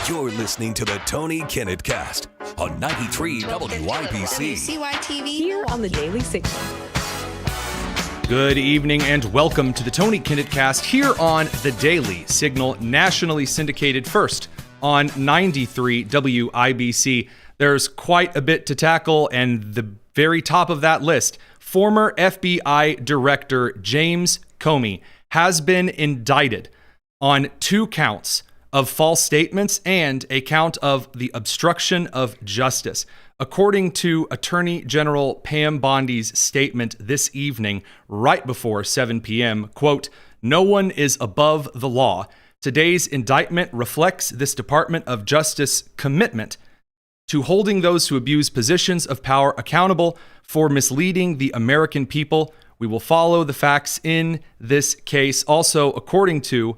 You're listening to the Tony Kinnett Cast on 93 WYBC. WCYTV. Here on the Daily Signal. Good evening and welcome to the Tony Kinnett Cast here on the Daily Signal, nationally syndicated first on 93 WIBC. There's quite a bit to tackle, and the very top of that list, former FBI Director James Comey has been indicted on 2 counts of false statements and a count of the obstruction of justice. According to Attorney General Pam Bondi's statement this evening, right before 7 p.m., quote, "No one is above the law. Today's indictment reflects this Department of Justice commitment to holding those who abuse positions of power accountable for misleading the American people. We will follow the facts in this case." Also, according to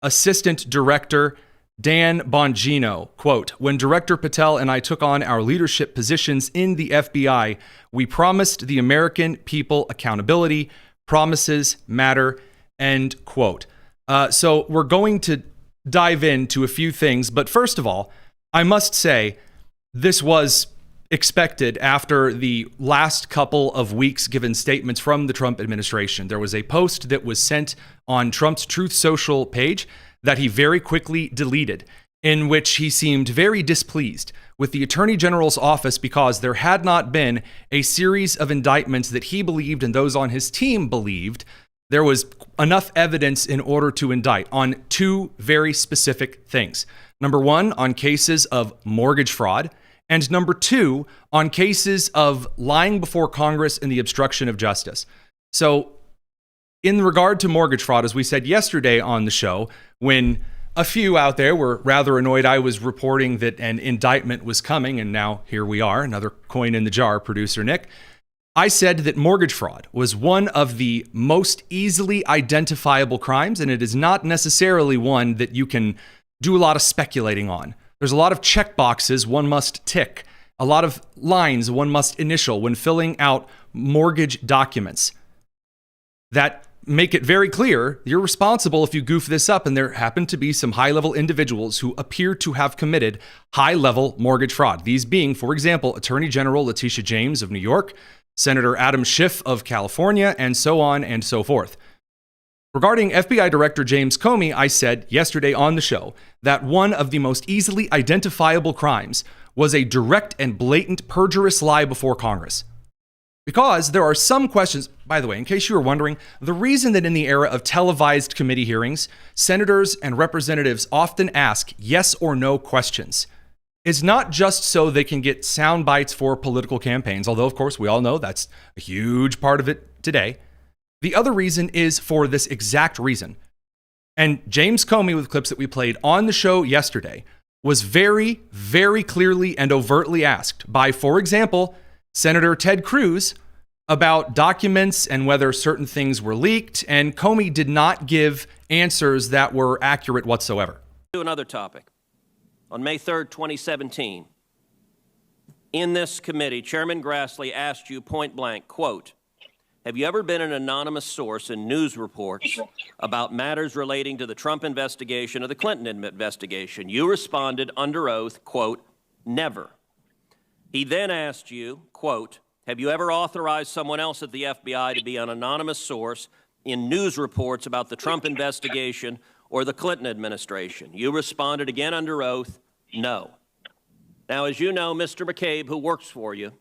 Assistant Director Dan Bongino, quote, "When Director Patel and I took on our leadership positions in the FBI, we promised the American people accountability. Promises matter," end quote. So we're going to dive into a few things, but first of all, I must say this was expected after the last couple of weeks given statements from the Trump administration. There was a post that was sent on Trump's Truth Social page that he very quickly deleted, in which he seemed very displeased with the Attorney General's office because there had not been a series of indictments that he believed and those on his team believed there was enough evidence in order to indict on 2 very specific things. Number 1, on cases of mortgage fraud, and number 2, on cases of lying before Congress and the obstruction of justice. So in regard to mortgage fraud, as we said yesterday on the show, when a few out there were rather annoyed I was reporting that an indictment was coming, and now here we are, another coin in the jar, producer Nick, I said that mortgage fraud was one of the most easily identifiable crimes, and it is not necessarily one that you can do a lot of speculating on. There's a lot of check boxes one must tick, a lot of lines one must initial when filling out mortgage documents that make it very clear you're responsible if you goof this up, and there happen to be some high-level individuals who appear to have committed high-level mortgage fraud. These being, for example, Attorney General Letitia James of New York, Senator Adam Schiff of California, and so on and so forth. Regarding FBI Director James Comey, I said yesterday on the show that one of the most easily identifiable crimes was a direct and blatant perjurious lie before Congress. Because there are some questions, by the way, in case you were wondering, the reason that in the era of televised committee hearings, senators and representatives often ask yes or no questions is not just so they can get sound bites for political campaigns, although, of course, we all know that's a huge part of it today. The other reason is for this exact reason. And James Comey, with clips that we played on the show yesterday, was very, very clearly and overtly asked by, for example, Senator Ted Cruz about documents and whether certain things were leaked, and Comey did not give answers that were accurate whatsoever. To another topic. On May 3rd, 2017, in this committee, Chairman Grassley asked you point blank, quote, "Have you ever been an anonymous source in news reports about matters relating to the Trump investigation or the Clinton investigation?" You responded under oath, quote, "Never." He then asked you, quote, "Have you ever authorized someone else at the FBI to be an anonymous source in news reports about the Trump investigation or the Clinton administration?" You responded again under oath, "No." Now, as you know, Mr. McCabe, who works for you,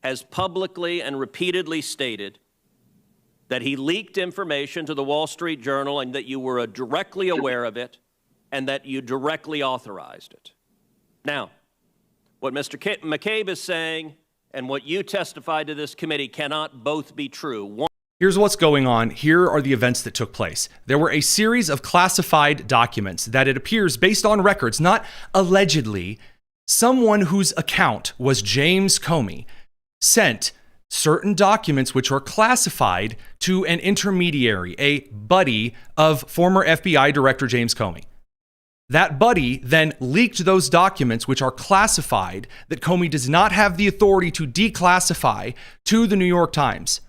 has publicly and repeatedly stated that he leaked information to the Wall Street Journal and that you were directly aware of it and that you directly authorized it. Now, what Mr. McCabe is saying and what you testified to this committee cannot both be true. Here's what's going on. Here are the events that took place. There were a series of classified documents that it appears, based on records, not allegedly, someone whose account was James Comey sent certain documents which were classified to an intermediary, a buddy of former FBI Director James Comey. That buddy then leaked those documents which are classified that Comey does not have the authority to declassify to the New York Times.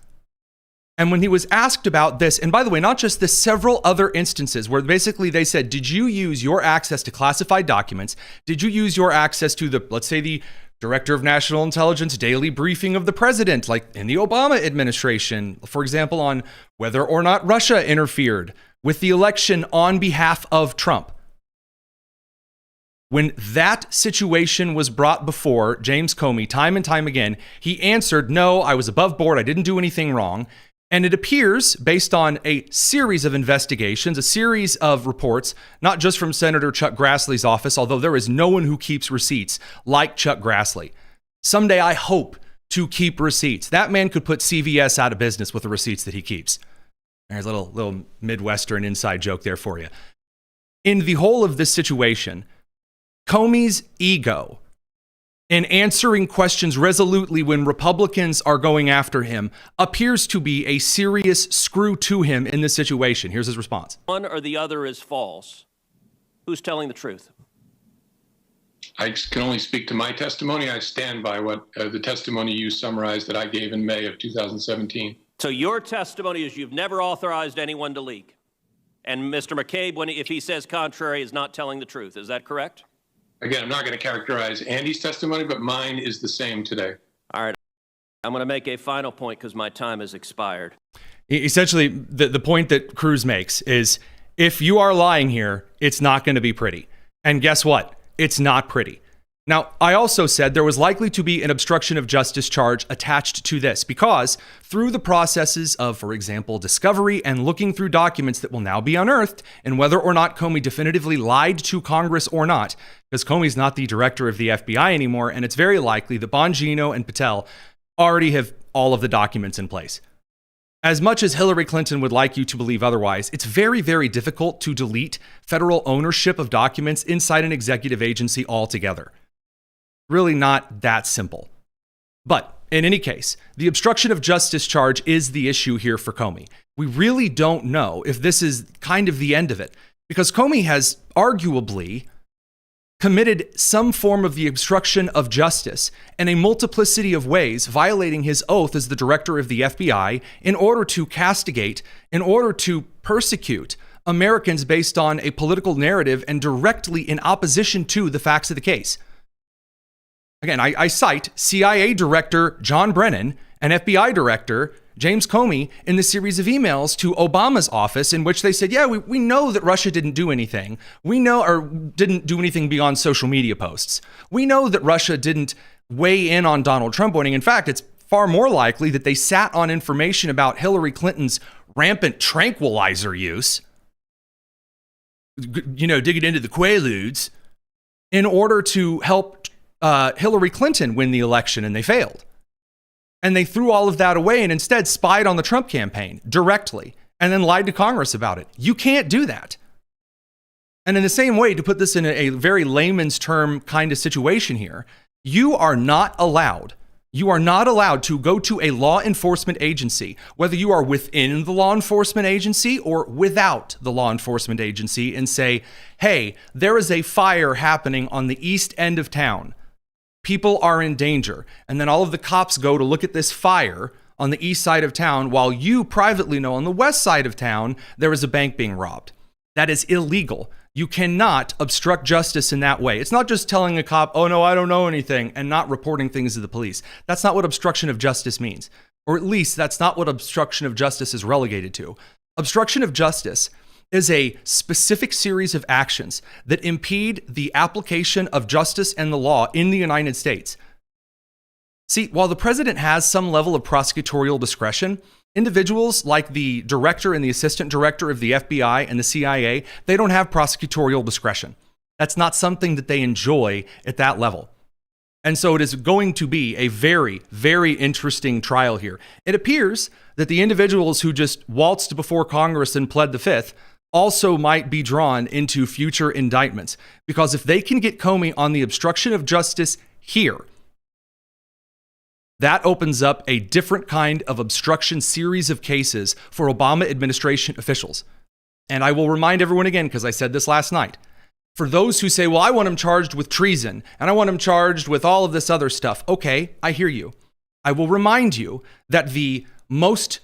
And when he was asked about this, and by the way, not just this, several other instances where basically they said, did you use your access to classified documents? Did you use your access to the, let's say, the Director of National Intelligence daily briefing of the president, like in the Obama administration, for example, on whether or not Russia interfered with the election on behalf of Trump? When that situation was brought before James Comey time and time again, he answered, no, I was above board. I didn't do anything wrong. And it appears, based on a series of investigations, a series of reports, not just from Senator Chuck Grassley's office, although there is no one who keeps receipts like Chuck Grassley. Someday I hope to keep receipts. That man could put CVS out of business with the receipts that he keeps. There's a little Midwestern inside joke there for you. In the whole of this situation, Comey's ego in answering questions resolutely when Republicans are going after him appears to be a serious screw to him in this situation. Here's his response. One or the other is false. Who's telling the truth? I can only speak to my testimony. I stand by what the testimony you summarized that I gave in May of 2017. So your testimony is you've never authorized anyone to leak. And Mr. McCabe, if he says contrary, is not telling the truth. Is that correct? Again, I'm not going to characterize Andy's testimony, but mine is the same today. All right. I'm going to make a final point because my time has expired. Essentially, the point that Cruz makes is if you are lying here, it's not going to be pretty. And guess what? It's not pretty. Now, I also said there was likely to be an obstruction of justice charge attached to this because through the processes of, for example, discovery and looking through documents that will now be unearthed and whether or not Comey definitively lied to Congress or not, because Comey's not the director of the FBI anymore, and it's very likely that Bongino and Patel already have all of the documents in place. As much as Hillary Clinton would like you to believe otherwise, it's very, very difficult to delete federal ownership of documents inside an executive agency altogether. Really not that simple. But in any case, the obstruction of justice charge is the issue here for Comey. We really don't know if this is kind of the end of it, because Comey has arguably committed some form of the obstruction of justice in a multiplicity of ways, violating his oath as the director of the FBI in order to castigate, in order to persecute Americans based on a political narrative and directly in opposition to the facts of the case. Again, I cite CIA Director John Brennan and FBI Director James Comey in the series of emails to Obama's office in which they said, yeah, we know that Russia didn't do anything. We know, or didn't do anything beyond social media posts. We know that Russia didn't weigh in on Donald Trump winning. In fact, it's far more likely that they sat on information about Hillary Clinton's rampant tranquilizer use, digging into the Quaaludes, in order to help Hillary Clinton win the election, and they failed. And they threw all of that away and instead spied on the Trump campaign directly and then lied to Congress about it. You can't do that. And in the same way, to put this in a very layman's term kind of situation here, you are not allowed to go to a law enforcement agency, whether you are within the law enforcement agency or without the law enforcement agency, and say, hey, there is a fire happening on the east end of town. People are in danger. And then all of the cops go to look at this fire on the east side of town while you privately know on the west side of town there is a bank being robbed. That is illegal. You cannot obstruct justice in that way. It's not just telling a cop, oh no, I don't know anything, and not reporting things to the police. That's not what obstruction of justice means. Or at least that's not what obstruction of justice is relegated to. Obstruction of justice is a specific series of actions that impede the application of justice and the law in the United States. See, while the president has some level of prosecutorial discretion, individuals like the director and the assistant director of the FBI and the CIA, they don't have prosecutorial discretion. That's not something that they enjoy at that level. And so it is going to be a very, very interesting trial here. It appears that the individuals who just waltzed before Congress and pled the fifth also might be drawn into future indictments. Because if they can get Comey on the obstruction of justice here, that opens up a different kind of obstruction series of cases for Obama administration officials. And I will remind everyone again, because I said this last night, for those who say, well, I want him charged with treason, and I want him charged with all of this other stuff. Okay, I hear you. I will remind you that the most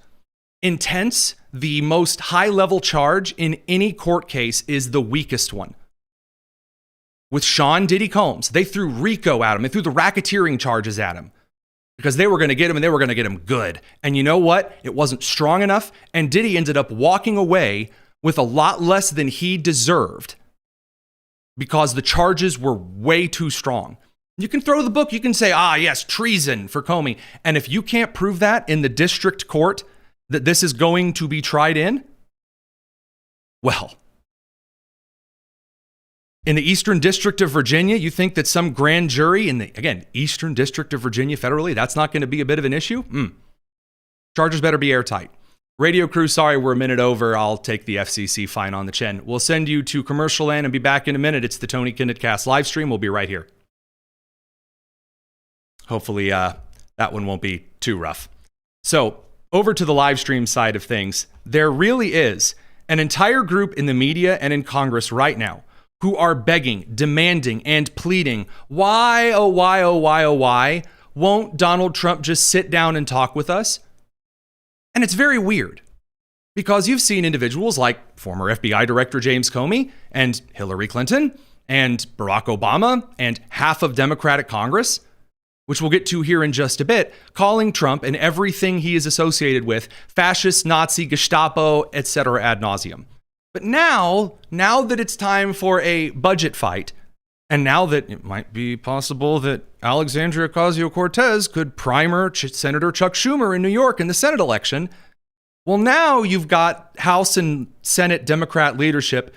intense, the most high-level charge in any court case is the weakest one. With Sean Diddy Combs, they threw RICO at him. They threw the racketeering charges at him because they were going to get him, and they were going to get him good. And you know what? It wasn't strong enough, and Diddy ended up walking away with a lot less than he deserved because the charges were way too strong. You can throw the book. You can say, yes, treason for Comey. And if you can't prove that in the district court that this is going to be tried in, well, in the Eastern District of Virginia, you think that some grand jury in the, again, Eastern District of Virginia federally, that's not going to be a bit of an issue? Charges better be airtight. Radio crew, sorry, we're a minute over. I'll take the FCC fine on the chin. We'll send you to commercial land and be back in a minute. It's the Tony Kinnett Cast live stream. We'll be right here. Hopefully that one won't be too rough. So over to the live stream side of things, there really is an entire group in the media and in Congress right now who are begging, demanding, and pleading, why won't Donald Trump just sit down and talk with us? And it's very weird because you've seen individuals like former FBI Director James Comey and Hillary Clinton and Barack Obama and half of Democratic Congress, which we'll get to here in just a bit, calling Trump and everything he is associated with fascist, Nazi, Gestapo, etc. ad nauseum. But now that it's time for a budget fight, and now that it might be possible that Alexandria Ocasio-Cortez could primer Senator Chuck Schumer in New York in the Senate election, well, now you've got House and Senate Democrat leadership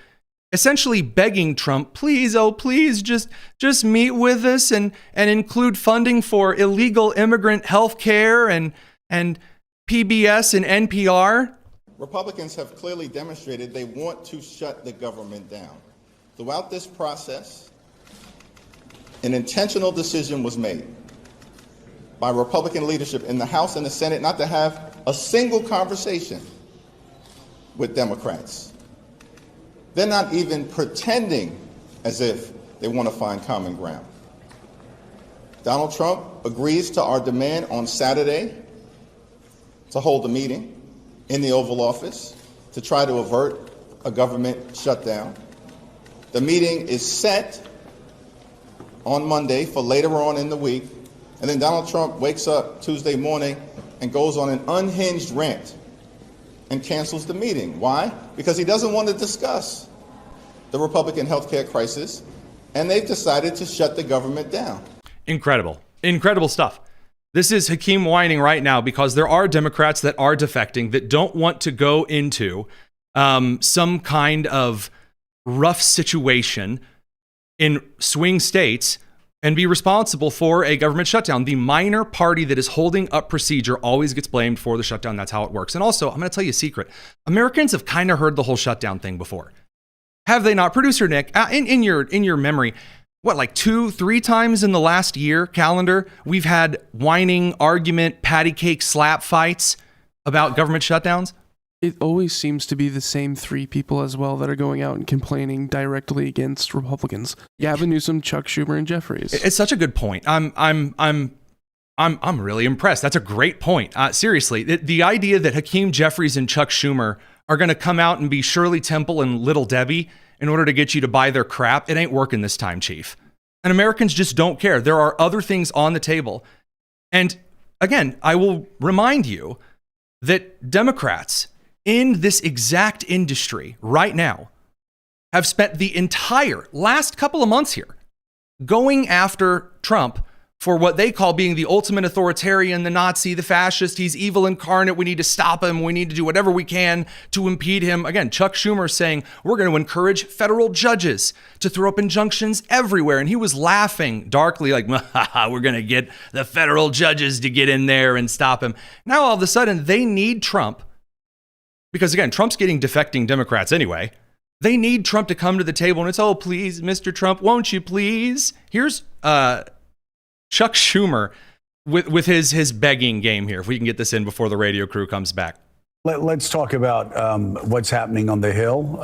essentially begging Trump, please, just meet with us and include funding for illegal immigrant health care and PBS and NPR. Republicans have clearly demonstrated they want to shut the government down. Throughout this process, an intentional decision was made by Republican leadership in the House and the Senate not to have a single conversation with Democrats. They're not even pretending as if they want to find common ground. Donald Trump agrees to our demand on Saturday to hold a meeting in the Oval Office to try to avert a government shutdown. The meeting is set on Monday for later on in the week, and then Donald Trump wakes up Tuesday morning and goes on an unhinged rant and cancels the meeting. Why? Because he doesn't want to discuss the Republican healthcare crisis, and they've decided to shut the government down. Incredible stuff. This is Hakeem whining right now because there are Democrats that are defecting that don't want to go into some kind of rough situation in swing states and be responsible for a government shutdown. The minor party that is holding up procedure always gets blamed for the shutdown. That's how it works. And also, I'm going to tell you a secret. Americans have kind of heard the whole shutdown thing before. Have they not? Producer Nick, in your memory, what, like 2-3 times in the last year calendar, we've had whining, argument, patty cake, slap fights about government shutdowns? It always seems to be the same 3 people as well that are going out and complaining directly against Republicans. Gavin Newsom, Chuck Schumer, and Jeffries. It's such a good point. I'm really impressed. That's a great point. Seriously, the idea that Hakeem Jeffries and Chuck Schumer are going to come out and be Shirley Temple and Little Debbie in order to get you to buy their crap, it ain't working this time, Chief. And Americans just don't care. There are other things on the table. And again, I will remind you that Democrats in this exact industry right now have spent the entire last couple of months here going after Trump for what they call being the ultimate authoritarian, the Nazi, the fascist. He's evil incarnate. We need to stop him. We need to do whatever we can to impede him. Again, Chuck Schumer saying we're going to encourage federal judges to throw up injunctions everywhere. And he was laughing darkly like, we're going to get the federal judges to get in there and stop him. Now, all of a sudden, they need Trump because, again, Trump's getting defecting Democrats anyway. They need Trump to come to the table and it's, oh, please, Mr. Trump, won't you please? Here's Chuck Schumer with his begging game here, if we can get this in before the radio crew comes back. Let's talk about what's happening on the Hill.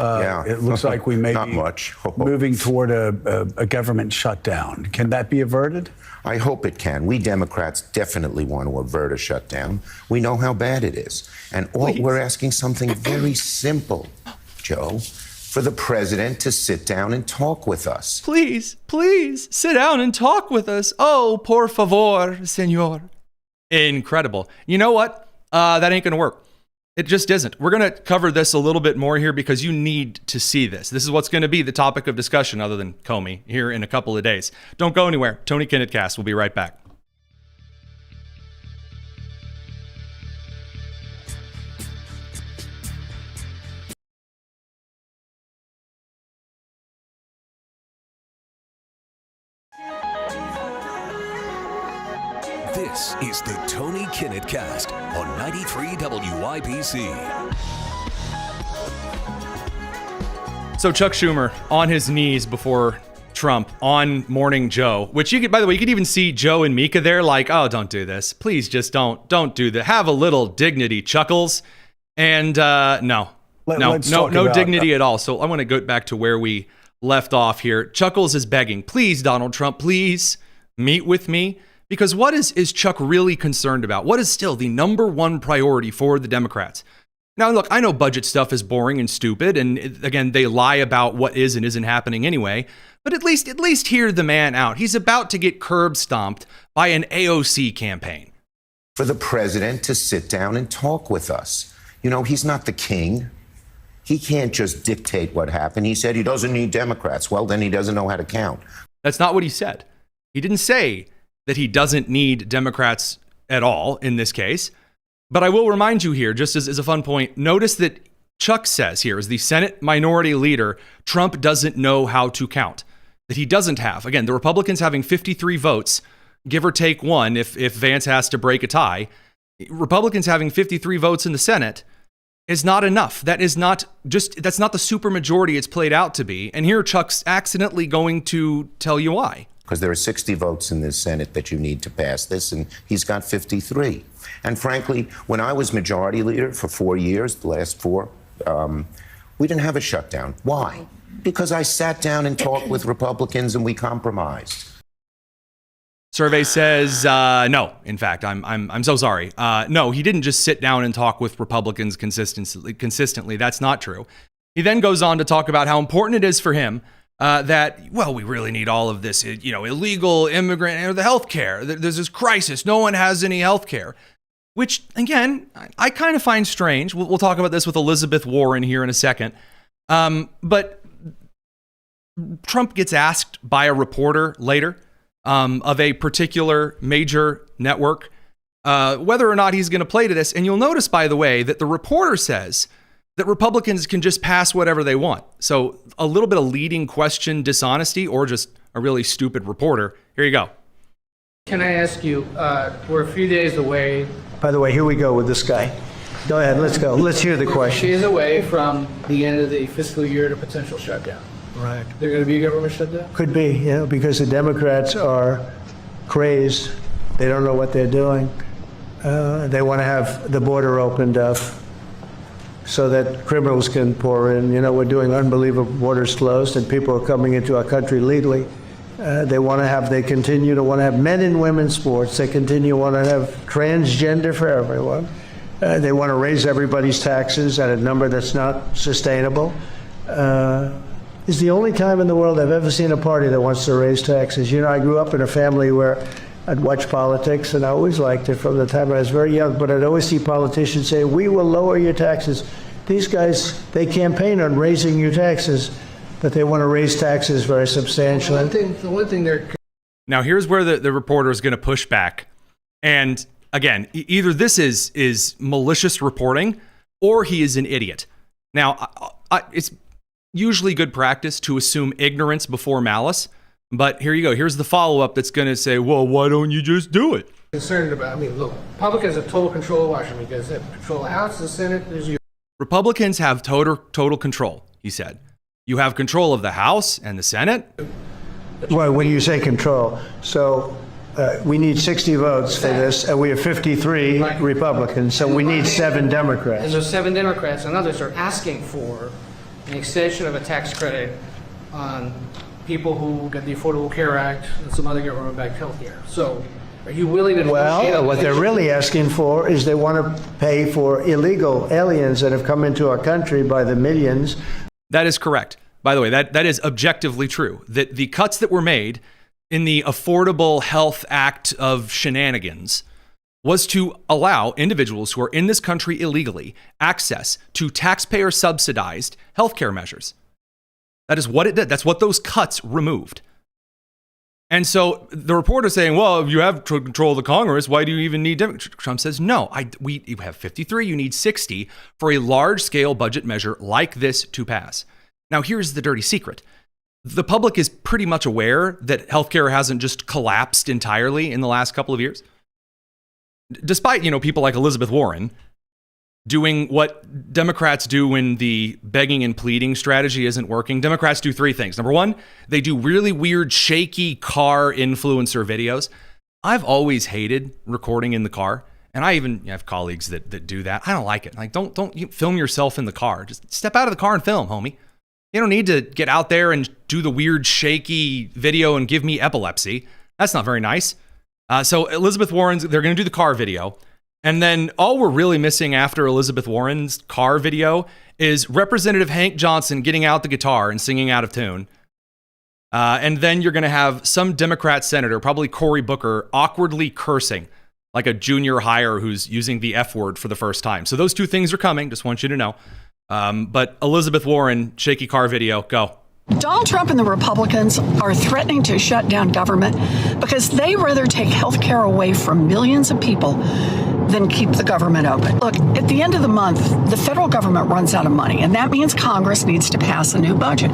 It looks like we may Not be much. moving toward a government shutdown. Can that be averted? I hope it can. We Democrats definitely want to avert a shutdown. We know how bad it is. And we're asking something very simple, Joe, for the president to sit down and talk with us. Please, please, sit down and talk with us. Oh, por favor, senor. Incredible. You know what? That ain't going to work. It just isn't. We're going to cover this a little bit more here because you need to see this. This is what's going to be the topic of discussion other than Comey here in a couple of days. Don't go anywhere. Tony Kinnett Cast. We'll be right back. This is the Tony Kinnett Cast on 93 WIBC. So Chuck Schumer on his knees before Trump on Morning Joe, which you could, by the way, you could even see Joe and Mika there like, oh, don't do this. Please just don't do that. Have a little dignity, Chuckles. And no dignity at all. So I want to go back to where we left off here. Chuckles is begging, please, Donald Trump, please meet with me. Because what is Chuck really concerned about? What is still the number one priority for the Democrats? Now, look, I know budget stuff is boring and stupid. And again, they lie about what is and isn't happening anyway. But at least hear the man out. He's about to get curb stomped by an AOC campaign. For the president to sit down and talk with us. You know, he's not the king. He can't just dictate what happened. He said he doesn't need Democrats. Well, then he doesn't know how to count. That's not what he said. He didn't say that he doesn't need Democrats at all in this case. But I will remind you here, just as a fun point, notice that Chuck says here, as the Senate minority leader, Trump doesn't know how to count. That he doesn't have. Again, the Republicans having 53 votes, give or take one if Vance has to break a tie. Republicans having 53 votes in the Senate is not enough. That's not the supermajority it's played out to be. And here Chuck's accidentally going to tell you why. Because there are 60 votes in the Senate that you need to pass this, and he's got 53. And frankly, when I was majority leader for 4 years, the last four, we didn't have a shutdown. Why? Because I sat down and talked with Republicans and we compromised. Survey says no. In fact, I'm so sorry. No, he didn't just sit down and talk with Republicans consistently. That's not true. He then goes on to talk about how important it is for him we really need all of this, illegal immigrant or the health care. There's this crisis. No one has any health care, which, again, I kind of find strange. We'll talk about this with Elizabeth Warren here in a second. But Trump gets asked by a reporter later of a particular major network whether or not he's going to play to this. And you'll notice, by the way, that the reporter says that Republicans can just pass whatever they want. So a little bit of leading question dishonesty or just a really stupid reporter. Here you go. Can I ask you, we're a few days away. By the way, here we go with this guy. Go ahead, let's go. Let's hear the question. Days away from the end of the fiscal year to potential shutdown. Right. There going to be a government shutdown? Could be, because the Democrats are crazed. They don't know what they're doing. They want to have the border opened up so that criminals can pour in. We're doing unbelievable borders closed and people are coming into our country legally. They continue to want to have men and women sports. They continue to want to have transgender for everyone. They want to raise everybody's taxes at a number that's not sustainable. It's the only time in the world I've ever seen a party that wants to raise taxes. I grew up in a family where I'd watch politics, and I always liked it from the time I was very young, but I'd always see politicians say, we will lower your taxes. These guys, they campaign on raising your taxes, but they want to raise taxes very substantially. The one thing they're... Now, here's where the reporter is going to push back. And again, either this is malicious reporting or he is an idiot. Now, it's usually good practice to assume ignorance before malice. But here you go. Here's the follow-up that's going to say, well, why don't you just do it? Concerned about, look, Republicans have total control of Washington because they have control of the House, the Senate, there's you. Republicans have total control, he said. You have control of the House and the Senate? Well, when you say control, so we need 60 votes for this, and we have 53 Republicans, so we need 7 Democrats. And those 7 Democrats and others are asking for an extension of a tax credit on people who get the Affordable Care Act and some other government-backed health care. So are you willing to negotiate? Well, what they're really asking for is they want to pay for illegal aliens that have come into our country by the millions. That is correct. By the way, that is objectively true. That the cuts that were made in the Affordable Health Act of shenanigans was to allow individuals who are in this country illegally access to taxpayer-subsidized healthcare measures. That is what it did. That's what those cuts removed. And so the reporter saying, well, if you have control of the Congress, why do you even need Democrats? Trump says, no, we have 53, you need 60 for a large-scale budget measure like this to pass. Now, here's the dirty secret. The public is pretty much aware that healthcare hasn't just collapsed entirely in the last couple of years. Despite, people like Elizabeth Warren doing what Democrats do when the begging and pleading strategy isn't working, Democrats do 3 things. Number 1, they do really weird, shaky car influencer videos. I've always hated recording in the car, and I even have colleagues that do that. I don't like it. Like, don't you film yourself in the car. Just step out of the car and film, homie. You don't need to get out there and do the weird, shaky video and give me epilepsy. That's not very nice. So Elizabeth Warren's, they're going to do the car video. And then all we're really missing after Elizabeth Warren's car video is Representative Hank Johnson getting out the guitar and singing out of tune. And then you're going to have some Democrat senator, probably Cory Booker, awkwardly cursing like a junior hire who's using the F word for the first time. So those 2 things are coming. Just want you to know. But Elizabeth Warren, shaky car video, go. Donald Trump and the Republicans are threatening to shut down government because they rather take health care away from millions of people than keep the government open. Look, at the end of the month, the federal government runs out of money, and that means Congress needs to pass a new budget.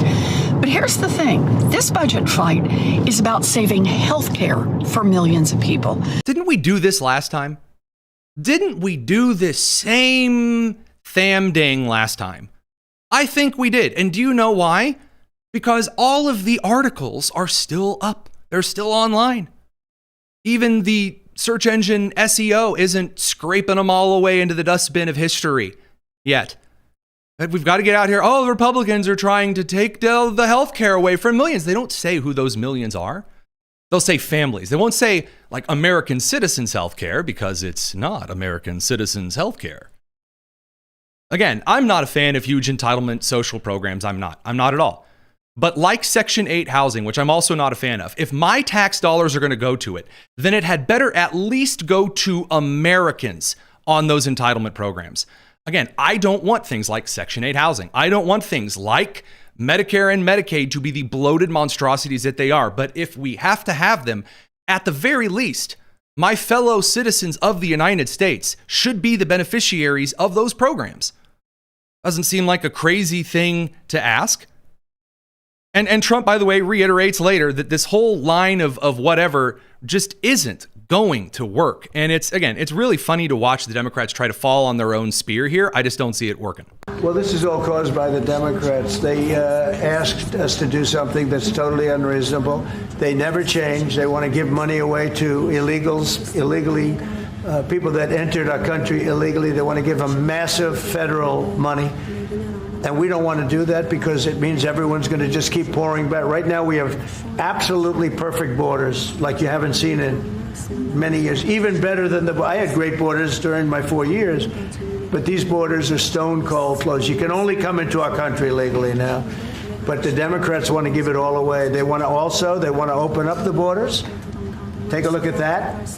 But here's the thing. This budget fight is about saving health care for millions of people. Didn't we do this last time? Didn't we do this same ding last time? I think we did. And do you know why? Because all of the articles are still up. They're still online. Even the search engine SEO isn't scraping them all away into the dustbin of history yet. But we've got to get out here. Oh, the Republicans are trying to take the health care away from millions. They don't say who those millions are. They'll say families. They won't say like American citizens' health care because it's not American citizens' health care. Again, I'm not a fan of huge entitlement social programs. I'm not at all. But like Section 8 housing, which I'm also not a fan of, if my tax dollars are going to go to it, then it had better at least go to Americans on those entitlement programs. Again, I don't want things like Section 8 housing. I don't want things like Medicare and Medicaid to be the bloated monstrosities that they are. But if we have to have them, at the very least, my fellow citizens of the United States should be the beneficiaries of those programs. Doesn't seem like a crazy thing to ask. And Trump, by the way, reiterates later that this whole line of whatever just isn't going to work. And it's really funny to watch the Democrats try to fall on their own spear here. I just don't see it working. Well, this is all caused by the Democrats. They asked us to do something that's totally unreasonable. They never change. They want to give money away to illegally, people that entered our country illegally. They want to give them massive federal money. And we don't want to do that because it means everyone's going to just keep pouring back. Right now, we have absolutely perfect borders like you haven't seen in many years. Even better than I had great borders during my 4 years, but these borders are stone cold closed. You can only come into our country legally now. But the Democrats want to give it all away. They want to open up the borders. Take a look at that.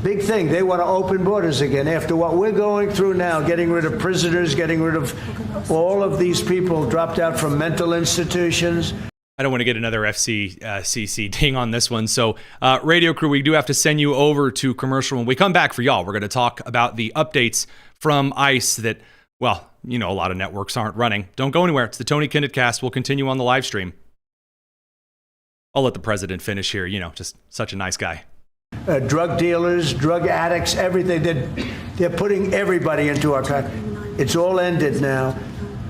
Big thing. They want to open borders again after what we're going through now, getting rid of prisoners, getting rid of all of these people dropped out from mental institutions. I don't want to get another FCC ding on this one. So, radio crew, we do have to send you over to commercial. When we come back for y'all, we're going to talk about the updates from ICE that, well, a lot of networks aren't running. Don't go anywhere. It's the Tony Kinnett Cast. We'll continue on the live stream. I'll let the president finish here. Just such a nice guy. Drug dealers, drug addicts, everything. They're putting everybody into our country. It's all ended now.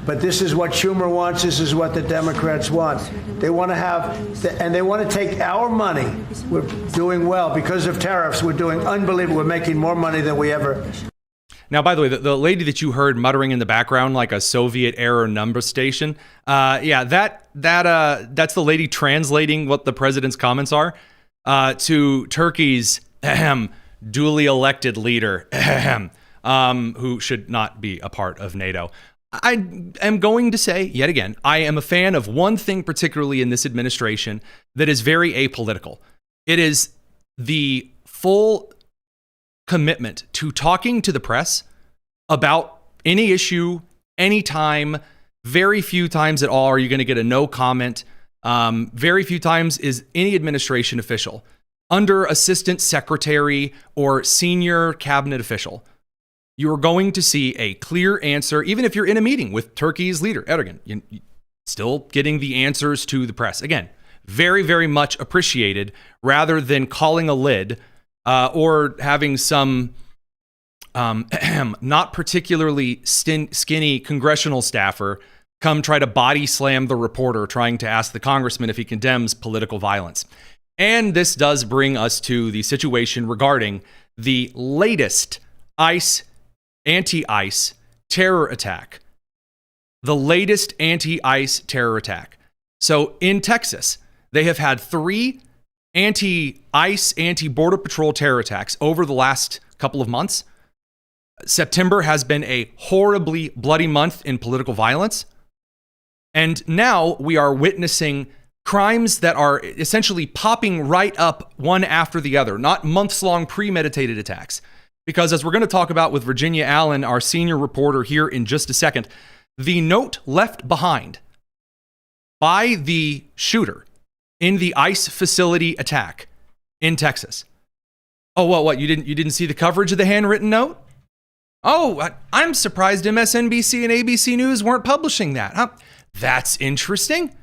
But this is what Schumer wants. This is what the Democrats want. They want to have, and they want to take our money. We're doing well because of tariffs. We're doing unbelievable. We're making more money than we ever. Now, by the way, the lady that you heard muttering in the background like a Soviet-era number station, that's the lady translating what the president's comments are to Turkey's duly elected leader, who should not be a part of NATO. I am going to say, yet again, I am a fan of one thing particularly in this administration that is very apolitical. It is the full commitment to talking to the press about any issue, anytime. Very few times at all are you going to get a no comment. Very few times is any administration official, under assistant secretary or senior cabinet official, you are going to see a clear answer, even if you're in a meeting with Turkey's leader, Erdogan. You're still getting the answers to the press. Again, very, very much appreciated, rather than calling a lid or having some not particularly skinny congressional staffer come try to body slam the reporter trying to ask the congressman if he condemns political violence. And this does bring us to the situation regarding the latest anti-ICE terror attack. The latest anti-ICE terror attack. So in Texas, they have had 3 anti-ICE, anti-border patrol terror attacks over the last couple of months. September has been a horribly bloody month in political violence. And now we are witnessing crimes that are essentially popping right up one after the other, not months-long premeditated attacks. Because as we're going to talk about with Virginia Allen, our senior reporter here in just a second, the note left behind by the shooter in the ICE facility attack in Texas. Oh, what? You didn't see the coverage of the handwritten note? Oh, I'm surprised MSNBC and ABC News weren't publishing that. Huh? That's interesting.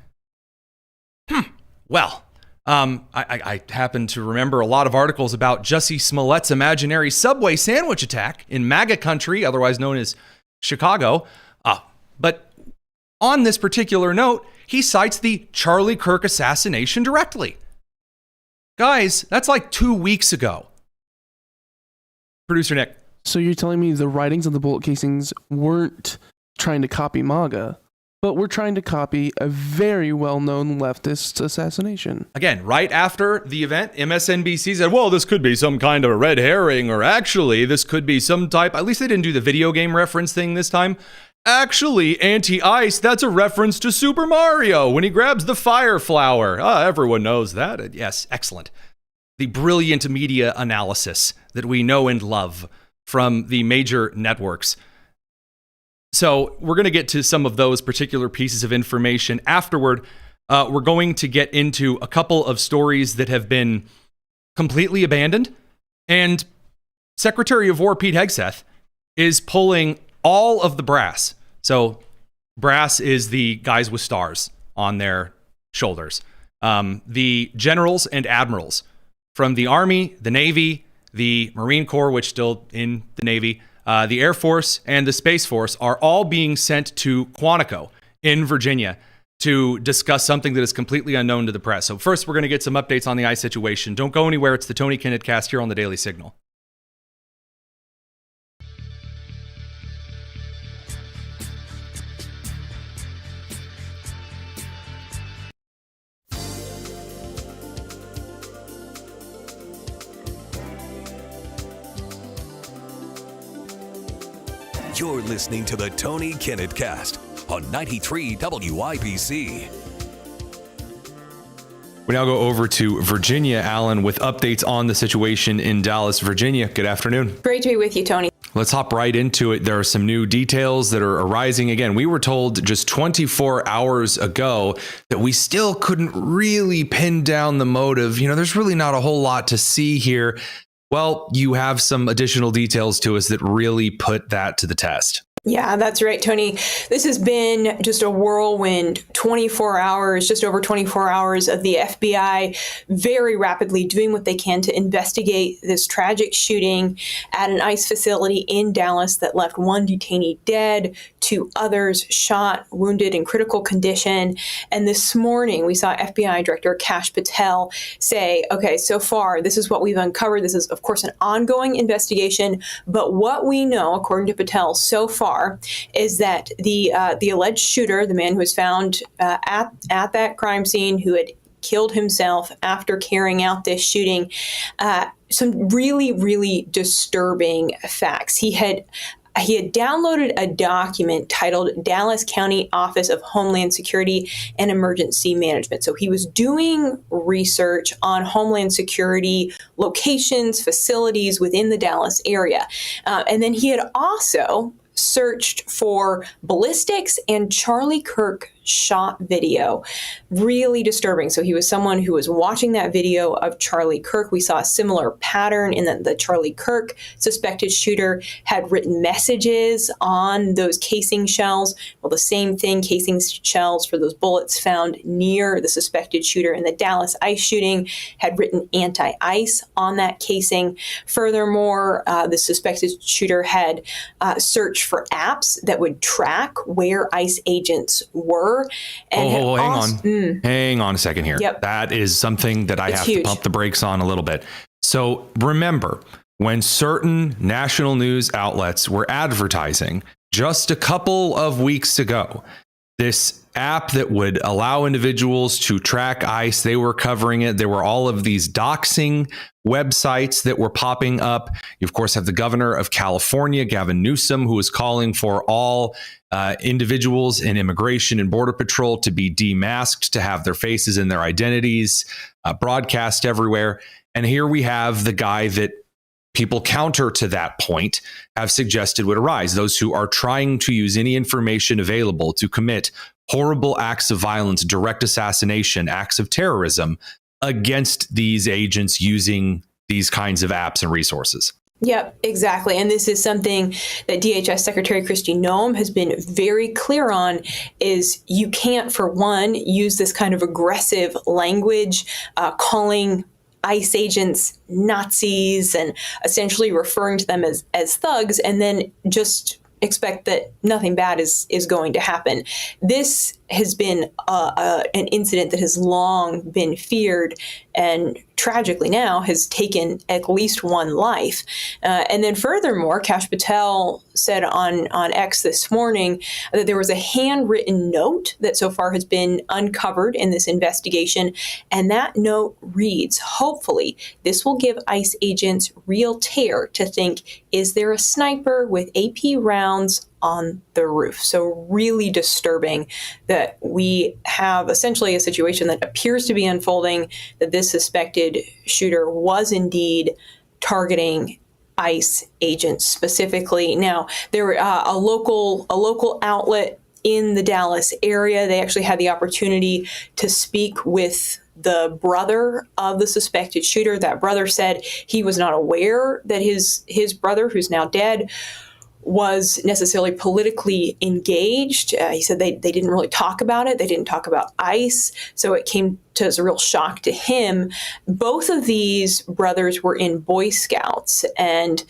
Well, I happen to remember a lot of articles about Jussie Smollett's imaginary Subway sandwich attack in MAGA country, otherwise known as Chicago. But on this particular note, he cites the Charlie Kirk assassination directly. Guys, that's like 2 weeks ago. Producer Nick. So you're telling me the writings on the bullet casings weren't trying to copy MAGA, but we're trying to copy a very well-known leftist assassination. Again, right after the event, MSNBC said, well, this could be some kind of a red herring, or actually, this could be some type, at least they didn't do the video game reference thing this time. Actually, anti-ICE, that's a reference to Super Mario when he grabs the fire flower. Everyone knows that. Yes, excellent. The brilliant media analysis that we know and love from the major networks. So we're going to get to some of those particular pieces of information afterward. We're going to get into a couple of stories that have been completely abandoned. And Secretary of War Pete Hegseth is pulling all of the brass. So brass is the guys with stars on their shoulders. The generals and admirals from the Army, the Navy, the Marine Corps, which still in the Navy, the Air Force, and the Space Force are all being sent to Quantico in Virginia to discuss something that is completely unknown to the press. So first, we're going to get some updates on the ICE situation. Don't go anywhere. It's the Tony Kinnett Cast here on the Daily Signal. You're listening to the Tony Kinnett Cast on 93 WIBC. We now go over to Virginia Allen with updates on the situation in Dallas, Virginia. Good afternoon. Great to be with you, Tony. Let's hop right into it. There are some new details that are arising. Again, we were told just 24 hours ago that we still couldn't really pin down the motive. There's really not a whole lot to see here. Well, you have some additional details to us that really put that to the test. Yeah, that's right, Tony. This has been just a whirlwind 24 hours, just over 24 hours of the FBI very rapidly doing what they can to investigate this tragic shooting at an ICE facility in Dallas that left one detainee dead, 2 others shot, wounded, in critical condition. And this morning, we saw FBI Director Kash Patel say, okay, so far, this is what we've uncovered. This is, of course, an ongoing investigation. But what we know, according to Patel, so far, is that the alleged shooter, the man who was found at that crime scene, who had killed himself after carrying out this shooting, some really, really disturbing facts. He had downloaded a document titled Dallas County Office of Homeland Security and Emergency Management. So he was doing research on Homeland Security locations, facilities within the Dallas area. And then he had also searched for ballistics and Charlie Kirk shot video. Really disturbing. So he was someone who was watching that video of Charlie Kirk. We saw a similar pattern in that the Charlie Kirk suspected shooter had written messages on those casing shells. Well, the same thing, casing shells for those bullets found near the suspected shooter in the Dallas ICE shooting had written anti-ICE on that casing. Furthermore, the suspected shooter had searched for apps that would track where ICE agents were. And hang on a second here. Yep. That is something that I have huge to pump the brakes on a little bit. So remember, when certain national news outlets were advertising just a couple of weeks ago, this app that would allow individuals to track ICE, they were covering it. There were all of these doxing websites that were popping up. You, of course, have the governor of California, Gavin Newsom, who is calling for all individuals in Immigration and Border Patrol to be demasked, to have their faces and their identities broadcast everywhere. And here we have the guy that people counter to that point have suggested would arise, those who are trying to use any information available to commit horrible acts of violence, direct assassination, acts of terrorism against these agents using these kinds of apps and resources. Yep, exactly. And this is something that DHS Secretary Kristi Noem has been very clear on, is you can't, for one, use this kind of aggressive language, calling ICE agents Nazis and essentially referring to them as thugs, and then just expect that nothing bad is going to happen. This has been an incident that has long been feared and tragically now has taken at least one life. And then furthermore, Kash Patel said on X this morning that there was a handwritten note that so far has been uncovered in this investigation. And that note reads, hopefully, this will give ICE agents real tear to think, is there a sniper with AP rounds on the roof? So really disturbing that we have essentially a situation that appears to be unfolding, that this suspected shooter was indeed targeting ICE agents specifically. Now, there a local outlet in the Dallas area, they actually had the opportunity to speak with the brother of the suspected shooter. That brother said he was not aware that his brother, who's now dead, was necessarily politically engaged. He said they didn't really talk about it. They didn't talk about ICE. So it came to as a real shock to him. Both of these brothers were in Boy Scouts, and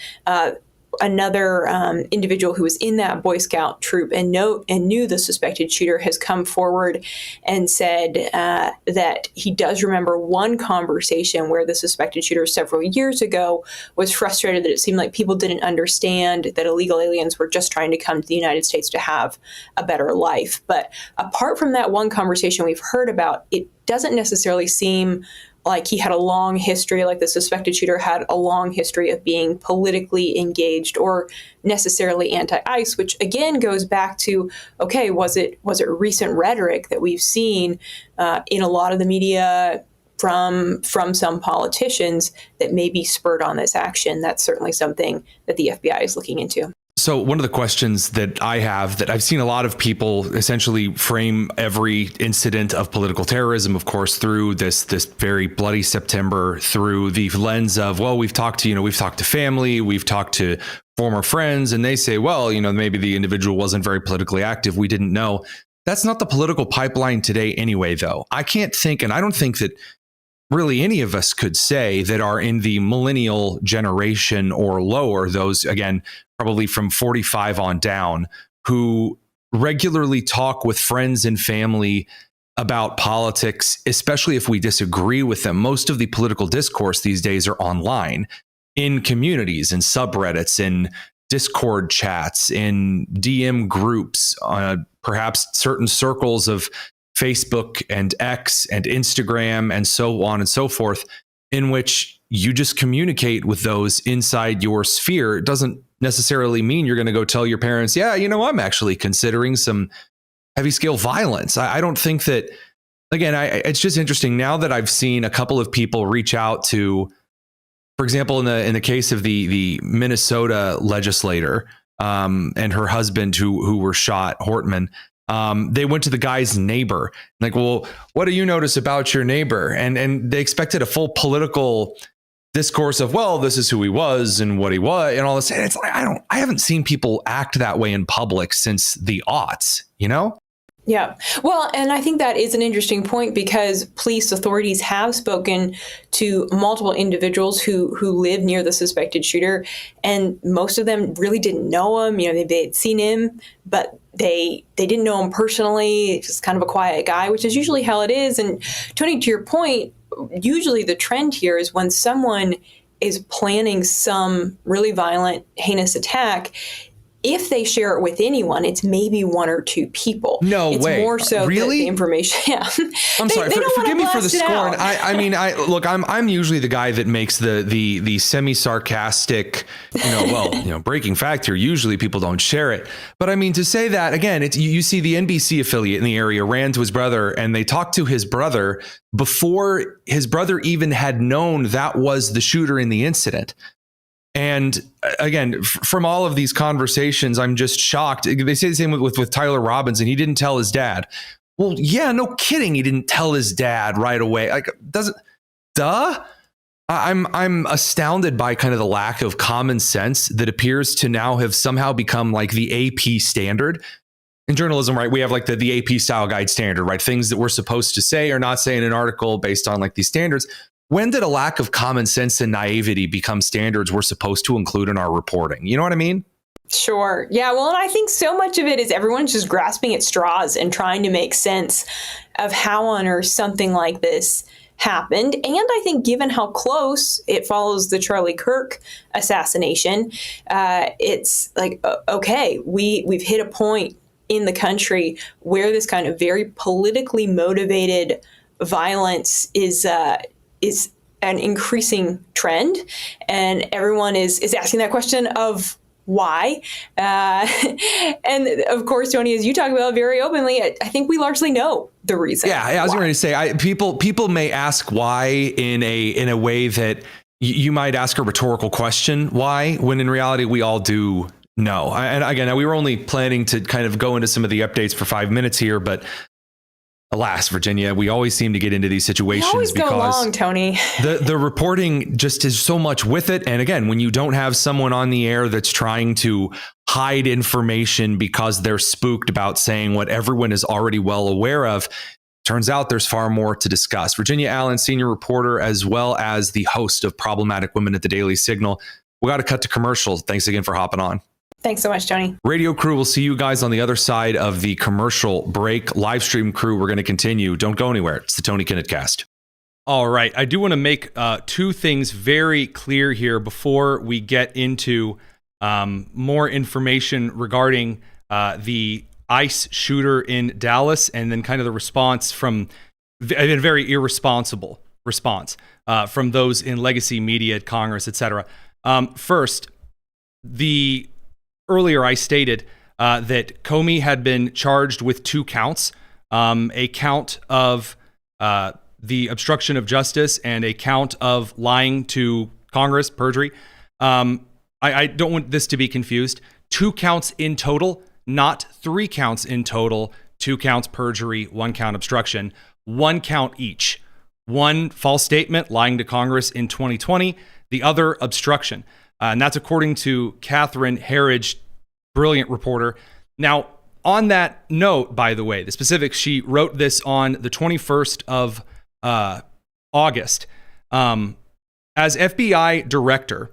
another individual who was in that Boy Scout troop and knew the suspected shooter has come forward and said that he does remember one conversation where the suspected shooter several years ago was frustrated that it seemed like people didn't understand that illegal aliens were just trying to come to the United States to have a better life. But apart from that one conversation we've heard about, it doesn't necessarily seem like he had a long history, like the suspected shooter had a long history of being politically engaged or necessarily anti-ICE, which again goes back to, okay, was it recent rhetoric that we've seen in a lot of the media from some politicians that maybe spurred on this action? That's certainly something that the FBI is looking into. So one of the questions that I have, that I've seen a lot of people essentially frame every incident of political terrorism, of course, through this very bloody September, through the lens of, well, we've talked to family, we've talked to former friends, and they say, well, maybe the individual wasn't very politically active, we didn't know. That's not the political pipeline today anyway, though. I can't think, and I don't think that really any of us could say that are in the millennial generation or lower, those, again, probably from 45 on down, who regularly talk with friends and family about politics, especially if we disagree with them. Most of the political discourse these days are online, in communities, in subreddits, in Discord chats, in DM groups, perhaps certain circles of Facebook and X and Instagram and so on and so forth, in which you just communicate with those inside your sphere. It doesn't necessarily mean you're going to go tell your parents, yeah, I'm actually considering some heavy scale violence. I don't think that, again, it's just interesting now that I've seen a couple of people reach out to, for example, in the case of the Minnesota legislator and her husband who were shot, Hortman. They went to the guy's neighbor, like, well, what do you notice about your neighbor? And they expected a full political discourse of, well, this is who he was and what he was and all this. And it's like, I haven't seen people act that way in public since the aughts, Yeah. Well, and I think that is an interesting point, because police authorities have spoken to multiple individuals who live near the suspected shooter, and most of them really didn't know him. They had seen him, but they didn't know him personally. He's just kind of a quiet guy, which is usually how it is. And Tony, to your point, usually the trend here is when someone is planning some really violent, heinous attack, if they share it with anyone, it's maybe one or two people. No it's way. More so really? The information. Yeah. I'm sorry. Forgive me for the scorn. I'm usually the guy that makes the semi-sarcastic, breaking fact here. Usually people don't share it. But I mean, to say that, again, it's you see the NBC affiliate in the area ran to his brother, and they talked to his brother before his brother even had known that was the shooter in the incident. And again, from all of these conversations, I'm just shocked. They say the same with Tyler Robbins, and he didn't tell his dad. Well, yeah, no kidding. He didn't tell his dad right away. I'm astounded by kind of the lack of common sense that appears to now have somehow become like the AP standard. In journalism, right, we have like the AP style guide standard, right? Things that we're supposed to say or not say in an article based on like these standards. When did a lack of common sense and naivety become standards we're supposed to include in our reporting? You know what I mean? Sure. Yeah. Well, and I think so much of it is everyone's just grasping at straws and trying to make sense of how on earth something like this happened. And I think given how close it follows the Charlie Kirk assassination, it's like, okay, we've hit a point in the country where this kind of very politically motivated violence is an increasing trend, and everyone is asking that question of why. And of course, Tony, as you talk about very openly, I think we largely know the reason. Yeah, I was going to say, people may ask why in a way that you might ask a rhetorical question, why, when in reality we all do know. And again, we were only planning to kind of go into some of the updates for 5 minutes here, but alas, Virginia, we always seem to get into these situations because go long, Tony. the reporting just is so much with it. And again, when you don't have someone on the air that's trying to hide information because they're spooked about saying what everyone is already well aware of, turns out there's far more to discuss. Virginia Allen, senior reporter, as well as the host of Problematic Women at the Daily Signal. We got to cut to commercial. Thanks again for hopping on. Thanks so much, Tony. Radio crew, we'll see you guys on the other side of the commercial break. Live stream crew, we're going to continue. Don't go anywhere. It's the Tony Kinnett Cast. All right. I do want to make two things very clear here before we get into more information regarding the ICE shooter in Dallas, and then kind of the response from a very irresponsible response from those in legacy media at Congress, etc. First, earlier I stated that Comey had been charged with 2 counts, a count of the obstruction of justice and a count of lying to Congress, perjury. I don't want this to be confused. 2 counts in total, not 3 counts in total, 2 counts perjury, 1 count obstruction, 1 count each. 1 false statement, lying to Congress in 2020, the other obstruction. And that's according to Catherine Herridge, brilliant reporter. Now, on that note, by the way, the specifics, she wrote this on the 21st of August. As FBI director,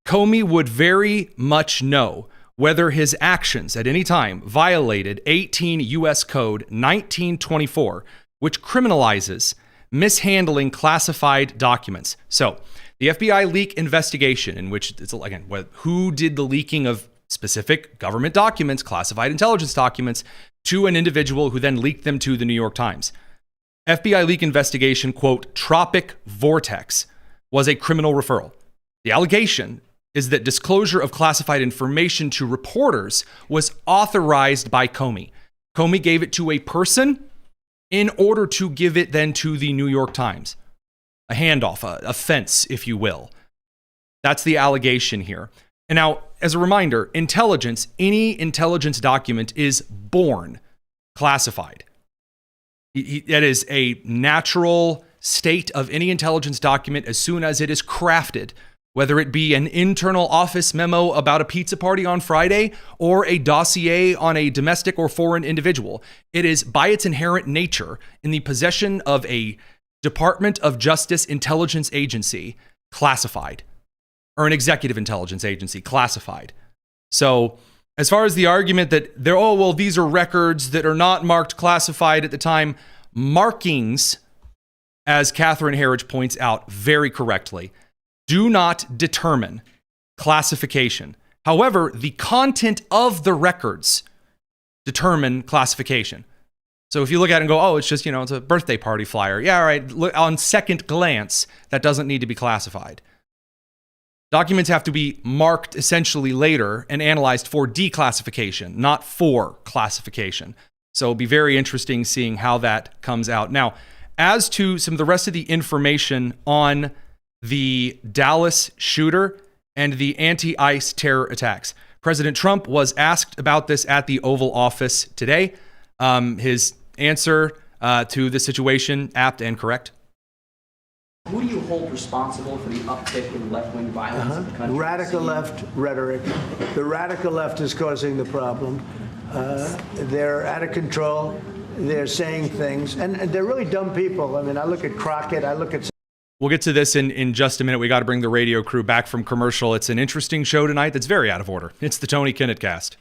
Comey would very much know whether his actions at any time violated 18 U.S. Code 1924, which criminalizes mishandling classified documents. So, the FBI leak investigation, in which it's again, who did the leaking of specific government documents, classified intelligence documents, to an individual who then leaked them to the New York Times. FBI leak investigation, quote, Tropic Vortex, was a criminal referral. The allegation is that disclosure of classified information to reporters was authorized by Comey. Comey gave it to a person in order to give it then to the New York Times. A handoff, a fence, if you will. That's the allegation here. And now, as a reminder, intelligence, any intelligence document is born classified. That is a natural state of any intelligence document as soon as it is crafted, whether it be an internal office memo about a pizza party on Friday or a dossier on a domestic or foreign individual. It is, by its inherent nature, in the possession of a Department of Justice intelligence agency, classified, or an executive intelligence agency, classified. So, as far as the argument that these are records that are not marked classified at the time, markings, as Catherine Herridge points out very correctly, do not determine classification. However, the content of the records determine classification. So if you look at it and go, it's just, it's a birthday party flyer. Yeah, all right. Look, on second glance, that doesn't need to be classified. Documents have to be marked essentially later and analyzed for declassification, not for classification. So it'll be very interesting seeing how that comes out. Now, as to some of the rest of the information on the Dallas shooter and the anti-ICE terror attacks, President Trump was asked about this at the Oval Office today. His answer to the situation, apt and correct. Who do you hold responsible for the uptick in left-wing violence in the country? Radical left rhetoric. The radical left is causing the problem. They're out of control. They're saying things. And they're really dumb people. I mean, I look at Crockett. I look at... We'll get to this in just a minute. We got to bring the radio crew back from commercial. It's an interesting show tonight that's very out of order. It's the Tony Kinnett Cast.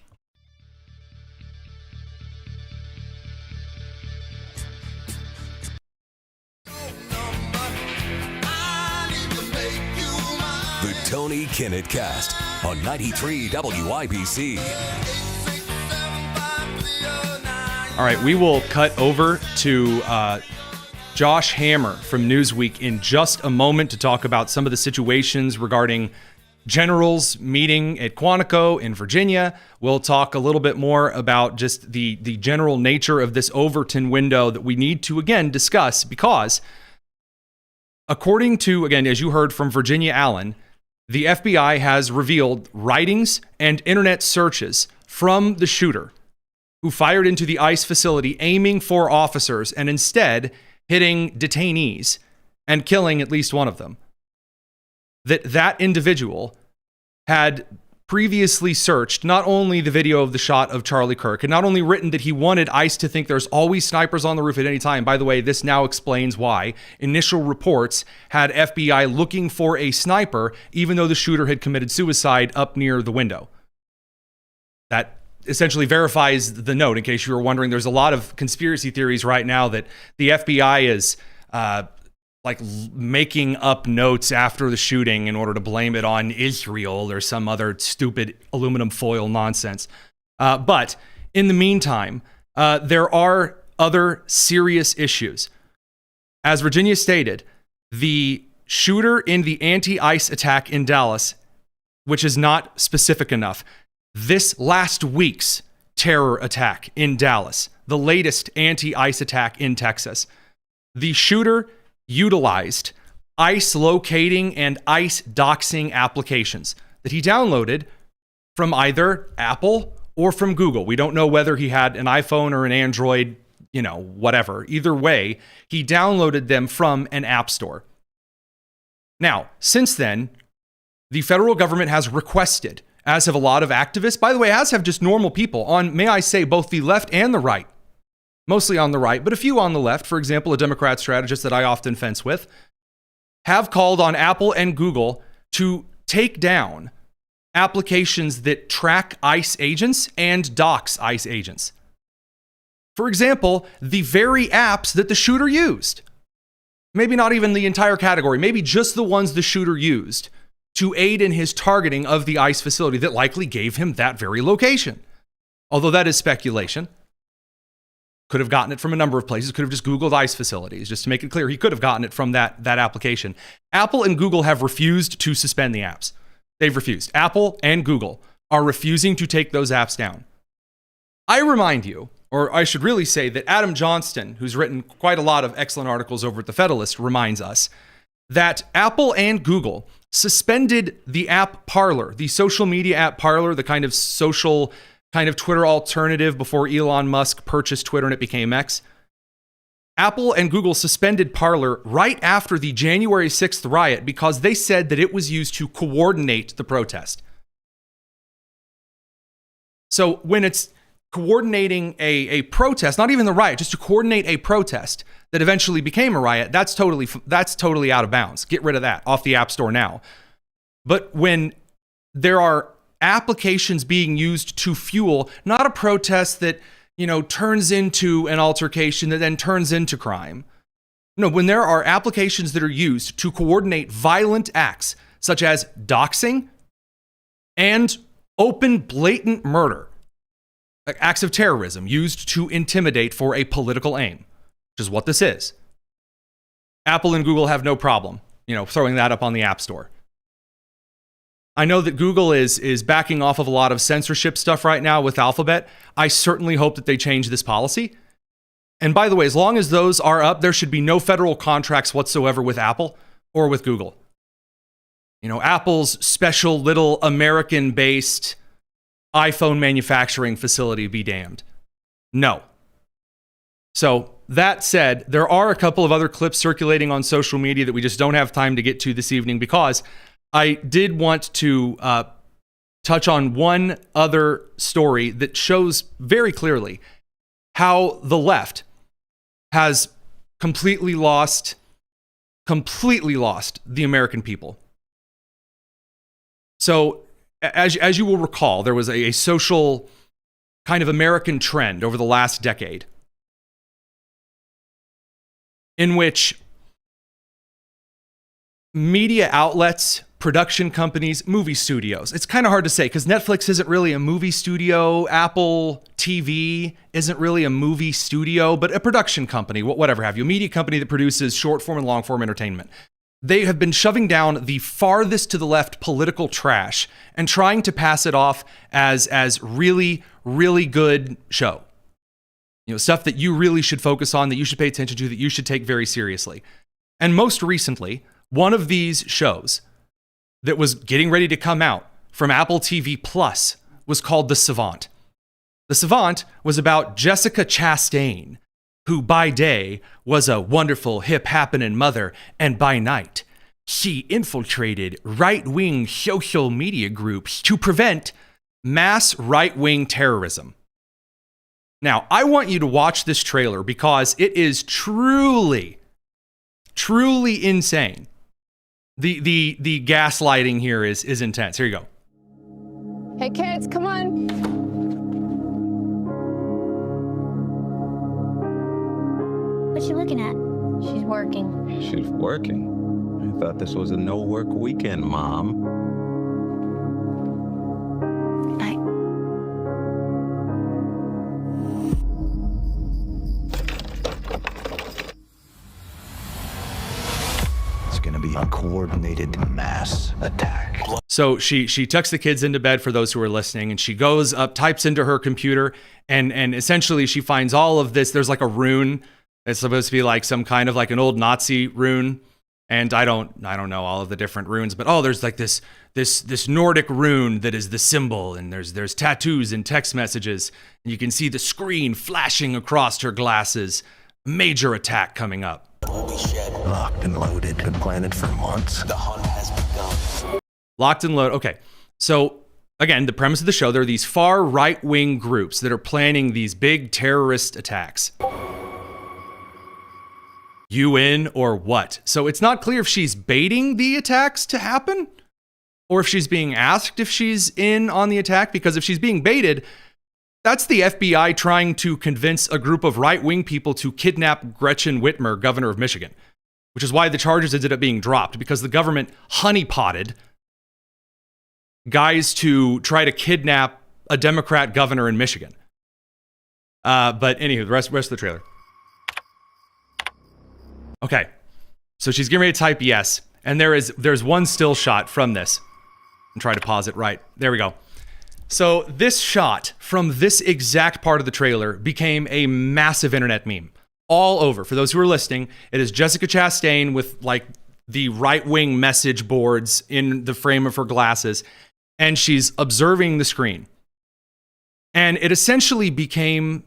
The Tony Kinnett Cast on 93 WIBC. All right, we will cut over to Josh Hammer from Newsweek in just a moment to talk about some of the situations regarding generals meeting at Quantico in Virginia. We'll talk a little bit more about just the general nature of this Overton window that we need to, again, discuss because, according to, again, as you heard from Virginia Allen, the FBI has revealed writings and internet searches from the shooter who fired into the ICE facility aiming for officers and instead hitting detainees and killing at least one of them. That individual had previously searched not only the video of the shot of Charlie Kirk and not only written that he wanted ICE to think there's always snipers on the roof at any time. By the way, this now explains why initial reports had FBI looking for a sniper even though the shooter had committed suicide up near the window. That essentially verifies the note. In case you were wondering, there's a lot of conspiracy theories right now that the FBI is making up notes after the shooting in order to blame it on Israel or some other stupid aluminum foil nonsense. But in the meantime, there are other serious issues. As Virginia stated, the shooter in the anti-ICE attack in Dallas, which is not specific enough, this last week's terror attack in Dallas, the latest anti-ICE attack in Texas, the shooter utilized ICE locating and ICE doxing applications that he downloaded from either Apple or from Google. We don't know whether he had an iPhone or an Android, whatever. Either way, he downloaded them from an app store. Now, since then, the federal government has requested, as have a lot of activists, by the way, as have just normal people on, may I say, both the left and the right, mostly on the right, but a few on the left, for example, a Democrat strategist that I often fence with, have called on Apple and Google to take down applications that track ICE agents and dox ICE agents. For example, the very apps that the shooter used. Maybe not even the entire category, maybe just the ones the shooter used to aid in his targeting of the ICE facility that likely gave him that very location. Although that is speculation. Could have gotten it from a number of places, could have just Googled ICE facilities. Just to make it clear, he could have gotten it from that application. Apple and Google have refused to suspend the apps. They've refused. Apple and Google are refusing to take those apps down. I remind you, or I should really say that Adam Johnston, who's written quite a lot of excellent articles over at The Federalist, reminds us that Apple and Google suspended the app Parlor, the social media app Parlor, the kind of social, kind of Twitter alternative before Elon Musk purchased Twitter and it became X. Apple and Google suspended Parlor right after the January 6th riot because they said that it was used to coordinate the protest. So when it's coordinating a protest, not even the riot, just to coordinate a protest that eventually became a riot, that's totally out of bounds. Get rid of that off the App Store now. But when there are applications being used to fuel not a protest that turns into an altercation that then turns into crime. No, when there are applications that are used to coordinate violent acts such as doxing and open blatant murder, like acts of terrorism used to intimidate for a political aim, which is what this is. Apple and Google have no problem, throwing that up on the App Store. I know that Google is backing off of a lot of censorship stuff right now with Alphabet. I certainly hope that they change this policy. And by the way, as long as those are up, there should be no federal contracts whatsoever with Apple or with Google. Apple's special little American-based iPhone manufacturing facility be damned. No. So that said, there are a couple of other clips circulating on social media that we just don't have time to get to this evening because I did want to touch on one other story that shows very clearly how the left has completely lost the American people. So as you will recall, there was a social kind of American trend over the last decade in which media outlets, production companies, movie studios. It's kind of hard to say because Netflix isn't really a movie studio. Apple TV isn't really a movie studio, but a production company, whatever have you, a media company that produces short form and long form entertainment. They have been shoving down the farthest to the left political trash and trying to pass it off as really, really good show. Stuff that you really should focus on, that you should pay attention to, that you should take very seriously. And most recently, one of these shows that was getting ready to come out from Apple TV Plus was called The Savant. The Savant was about Jessica Chastain, who by day was a wonderful, hip, happening mother, and by night, she infiltrated right-wing social media groups to prevent mass right-wing terrorism. Now, I want you to watch this trailer because it is truly insane. The gaslighting here is intense. Here you go. Hey kids, come on. What's she looking at? She's working. She's working? I thought this was a no-work weekend, Mom. Night. It's gonna be a coordinated mass attack. So she tucks the kids into bed for those who are listening, and she goes up, types into her computer, and essentially she finds all of this. There's like a rune. It's supposed to be like some kind of like an old Nazi rune And I don't know all of the different runes, but there's like this Nordic rune that is the symbol, and there's tattoos and text messages, and you can see the screen flashing across her glasses. Major attack coming up. Locked and loaded, been planted for months. The hunt has begun. Locked and loaded. Okay, so again, the premise of the show, there are these far right-wing groups that are planning these big terrorist attacks. You in or what? So it's not clear if she's baiting the attacks to happen or if she's being asked if she's in on the attack, because if she's being baited, that's the FBI trying to convince a group of right-wing people to kidnap Gretchen Whitmer, governor of Michigan, which is why the charges ended up being dropped, because the government honeypotted guys to try to kidnap a Democrat governor in Michigan. But anywho, the rest of the trailer. Okay, so she's getting ready to type yes, and there's one still shot from this. And try to pause it right. There we go. So this shot from this exact part of the trailer became a massive internet meme all over. For those who are listening, it is Jessica Chastain with like the right-wing message boards in the frame of her glasses, and she's observing the screen. And it essentially became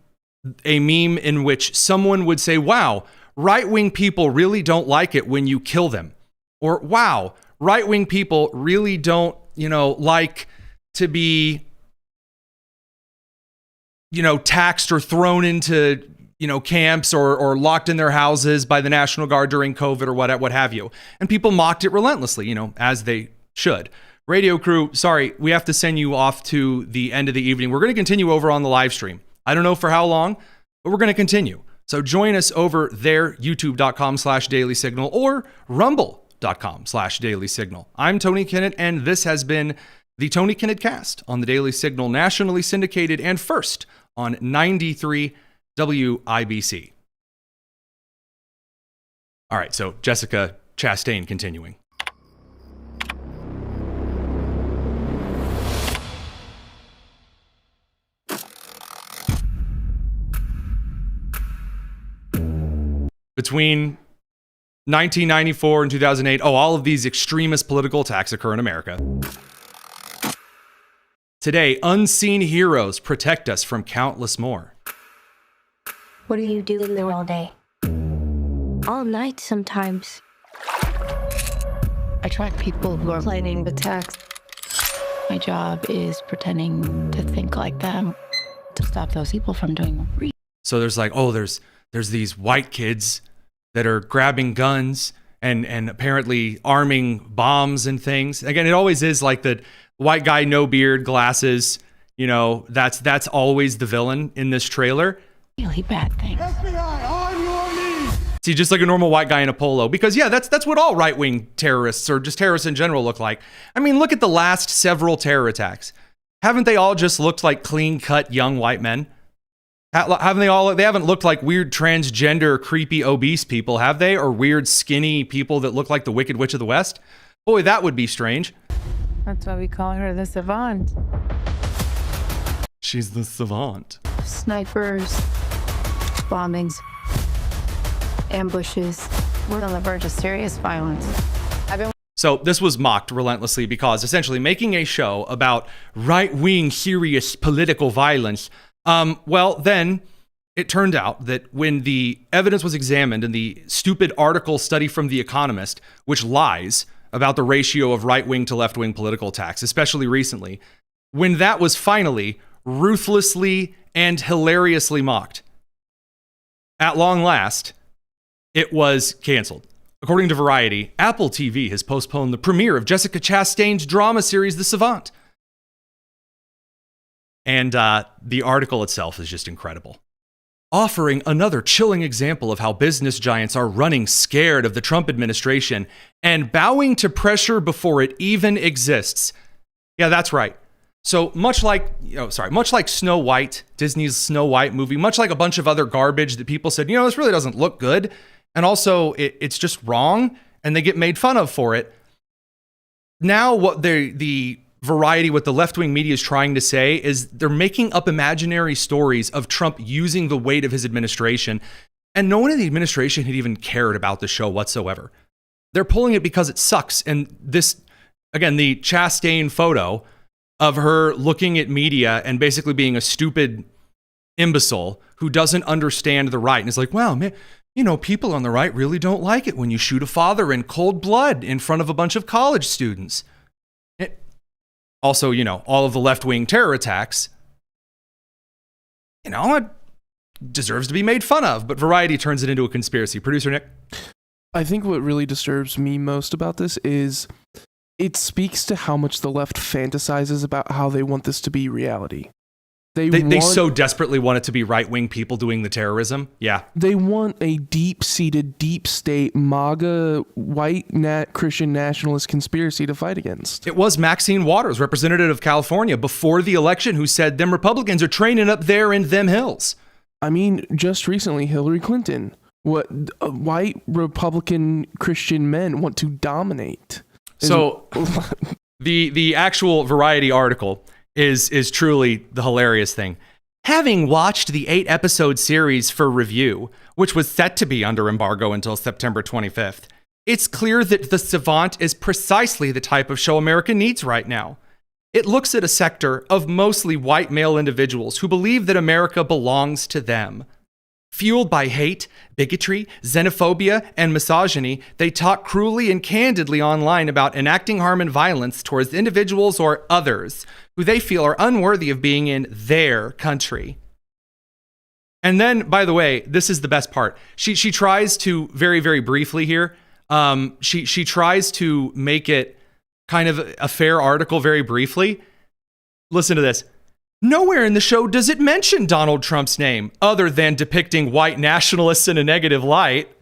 a meme in which someone would say, wow, right-wing people really don't like it when you kill them. Or, wow, right-wing people really don't, like to be, taxed or thrown into, camps or locked in their houses by the National Guard during COVID or what have you. And people mocked it relentlessly, as they should. Radio crew, sorry, we have to send you off to the end of the evening. We're going to continue over on the live stream. I don't know for how long, but we're going to continue. So join us over there, youtube.com/dailysignal or rumble.com/dailysignal. I'm Tony Kinnett, and this has been the Tony Kinnett Cast on the Daily Signal, nationally syndicated and first on 93 WIBC. All right, so Jessica Chastain continuing. Between 1994 and 2008, all of these extremist political attacks occur in America. Today, unseen heroes protect us from countless more. What do you do in there all day? All night sometimes. I track people who are planning attacks. My job is pretending to think like them to stop those people from doing real. So there's like, there's these white kids that are grabbing guns and apparently arming bombs and things. Again, it always is like the white guy, no beard, glasses. That's always the villain in this trailer. Really bad things. FBI, on your knees! See, just like a normal white guy in a polo. Because yeah, that's what all right-wing terrorists or just terrorists in general look like. I mean, look at the last several terror attacks. Haven't they all just looked like clean-cut young white men? Haven't they all? They haven't looked like weird transgender, creepy, obese people, have they? Or weird, skinny people that look like the Wicked Witch of the West? Boy, that would be strange. That's why we call her the Savant. She's the Savant. Snipers, bombings, ambushes. We're on the verge of serious violence. So this was mocked relentlessly because essentially making a show about right-wing, serious political violence. Then it turned out that when the evidence was examined in the stupid article study from The Economist, which lies about the ratio of right-wing to left-wing political attacks, especially recently, when that was finally ruthlessly and hilariously mocked, at long last, it was canceled. According to Variety, Apple TV has postponed the premiere of Jessica Chastain's drama series, The Savant. And the article itself is just incredible. Offering another chilling example of how business giants are running scared of the Trump administration and bowing to pressure before it even exists. Yeah, that's right. So much like Snow White, Disney's Snow White movie, much like a bunch of other garbage that people said, this really doesn't look good. And also it's just wrong. And they get made fun of for it. Now what the Variety, what the left-wing media is trying to say is they're making up imaginary stories of Trump using the weight of his administration, and no one in the administration had even cared about the show whatsoever. They're pulling it because it sucks. And this, again, the Chastain photo of her looking at media and basically being a stupid imbecile who doesn't understand the right and is like, wow, man, you know, people on the right really don't like it when you shoot a father in cold blood in front of a bunch of college students. Also, you know, all of the left-wing terror attacks, you know, it deserves to be made fun of, but Variety turns it into a conspiracy. Producer Nick? I think what really disturbs me most about this is it speaks to how much the left fantasizes about how they want this to be reality. They so desperately want it to be right-wing people doing the terrorism. Yeah. They want a deep-seated, deep state, MAGA, white Christian nationalist conspiracy to fight against. It was Maxine Waters, representative of California, before the election, who said them Republicans are training up there in them hills. I mean, just recently, Hillary Clinton. What white Republican Christian men want to dominate. So the actual Variety article is truly the hilarious thing. Having watched the 8-episode series for review, which was set to be under embargo until September 25th, it's clear that The Savant is precisely the type of show America needs right now. It looks at a sector of mostly white male individuals who believe that America belongs to them. Fueled by hate, bigotry, xenophobia, and misogyny, they talk cruelly and candidly online about enacting harm and violence towards individuals or others who they feel are unworthy of being in their country. And then, by the way, this is the best part. She tries to, very, very briefly here, she tries to make it kind of a fair article very briefly. Listen to this. Nowhere in the show does it mention Donald Trump's name, other than depicting white nationalists in a negative light.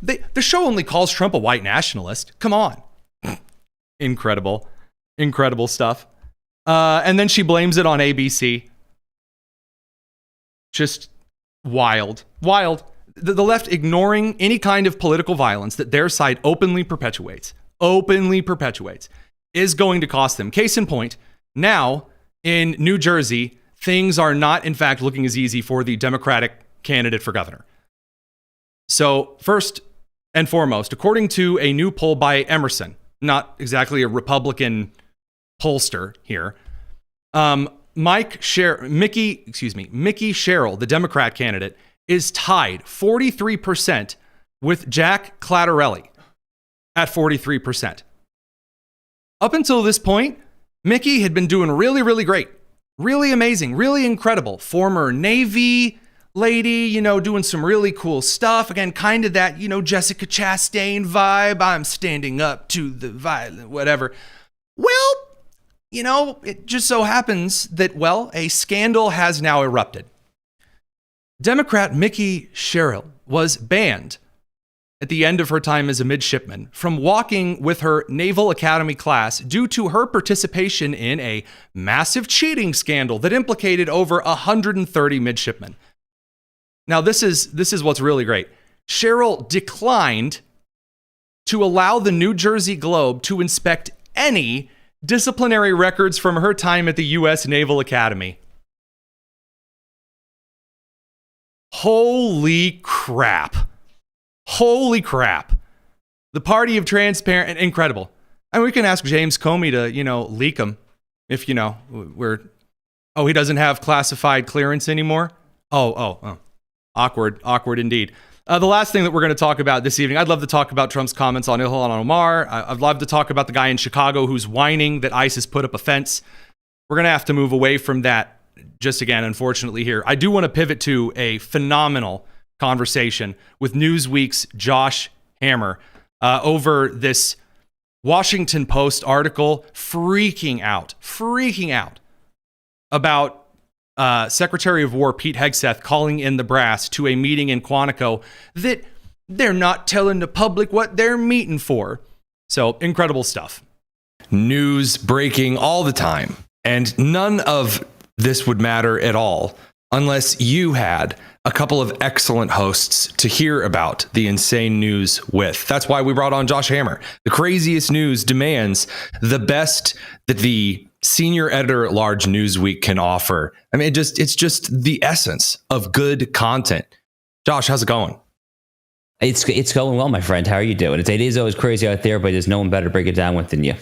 The show only calls Trump a white nationalist. Come on. Incredible. Incredible stuff. And then she blames it on ABC. Just wild. Wild. The left ignoring any kind of political violence that their side openly perpetuates, is going to cost them. Case in point, now, in New Jersey, things are not, in fact, looking as easy for the Democratic candidate for governor. So, first and foremost, according to a new poll by Emerson, not exactly a Republican pollster here, Mickey Sherrill, the Democrat candidate, is tied 43% with Jack Clattarelli at 43%. Up until this point, Mickey had been doing really, really great, really amazing, really incredible. Former Navy lady, you know, doing some really cool stuff. Again, kind of that, you know, Jessica Chastain vibe. I'm standing up to the violent, whatever. Well, you know, it just so happens that, well, a scandal has now erupted. Democrat Mickey Sherrill was banned at the end of her time as a midshipman from walking with her Naval Academy class due to her participation in a massive cheating scandal that implicated over 130 midshipmen. Now, this is what's really great. Sherrill declined to allow the New Jersey Globe to inspect any disciplinary records from her time at the U.S. Naval Academy. Holy crap. Holy crap. The party of transparent and incredible. And we can ask James Comey to, you know, leak them if, you know, he doesn't have classified clearance anymore. Oh. Awkward indeed. The last thing that we're going to talk about this evening, I'd love to talk about Trump's comments on Ilhan Omar. I'd love to talk about the guy in Chicago who's whining that ISIS put up a fence. We're going to have to move away from that just again, unfortunately, here. I do want to pivot to a phenomenal conversation with Newsweek's Josh Hammer over this Washington Post article freaking out about Secretary of War Pete Hegseth calling in the brass to a meeting in Quantico that they're not telling the public what they're meeting for. So incredible stuff. News breaking all the time. And none of this would matter at all unless you had a couple of excellent hosts to hear about the insane news with. That's why we brought on Josh Hammer. The craziest news demands the best that the senior editor at large Newsweek can offer. I mean, it's just the essence of good content. Josh, how's it going? It's going well, my friend. How are you doing? It is always crazy out there, but there's no one better to break it down with than you.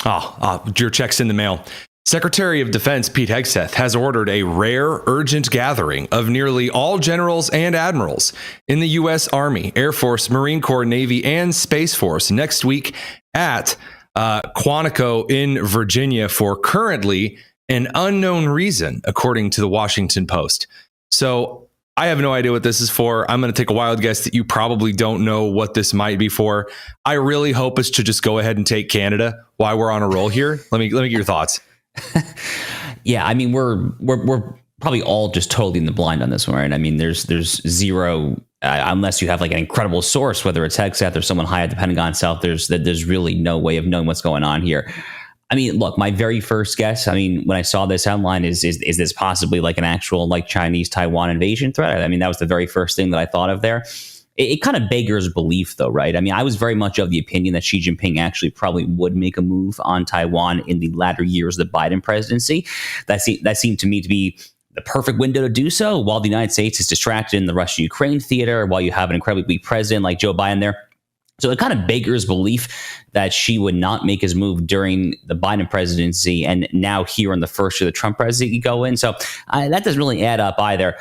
Your check's in the mail. Secretary of Defense Pete Hegseth has ordered a rare, urgent gathering of nearly all generals and admirals in the U.S. Army, Air Force, Marine Corps, Navy, and Space Force next week at Quantico in Virginia for currently an unknown reason, according to the Washington Post. So I have no idea what this is for. I'm going to take a wild guess that you probably don't know what this might be for. I really hope it's to just go ahead and take Canada while we're on a roll here. Let me get your thoughts. Yeah, I mean, we're probably all just totally in the blind on this one, right? I mean, there's zero, unless you have like an incredible source, whether it's Hegseth or someone high at the Pentagon itself, there's really no way of knowing what's going on here. I mean, look, my very first guess, I mean, when I saw this headline, is this possibly like an actual like Chinese Taiwan invasion threat? I mean, that was the very first thing that I thought of there. It kind of beggars belief, though, right? I mean, I was very much of the opinion that Xi Jinping actually probably would make a move on Taiwan in the latter years of the Biden presidency. That seemed to me to be the perfect window to do so, while the United States is distracted in the Russia-Ukraine theater, while you have an incredibly weak president like Joe Biden there. So it kind of beggars belief that Xi would not make his move during the Biden presidency, and now here in the first year of the Trump presidency you go in. So that doesn't really add up either.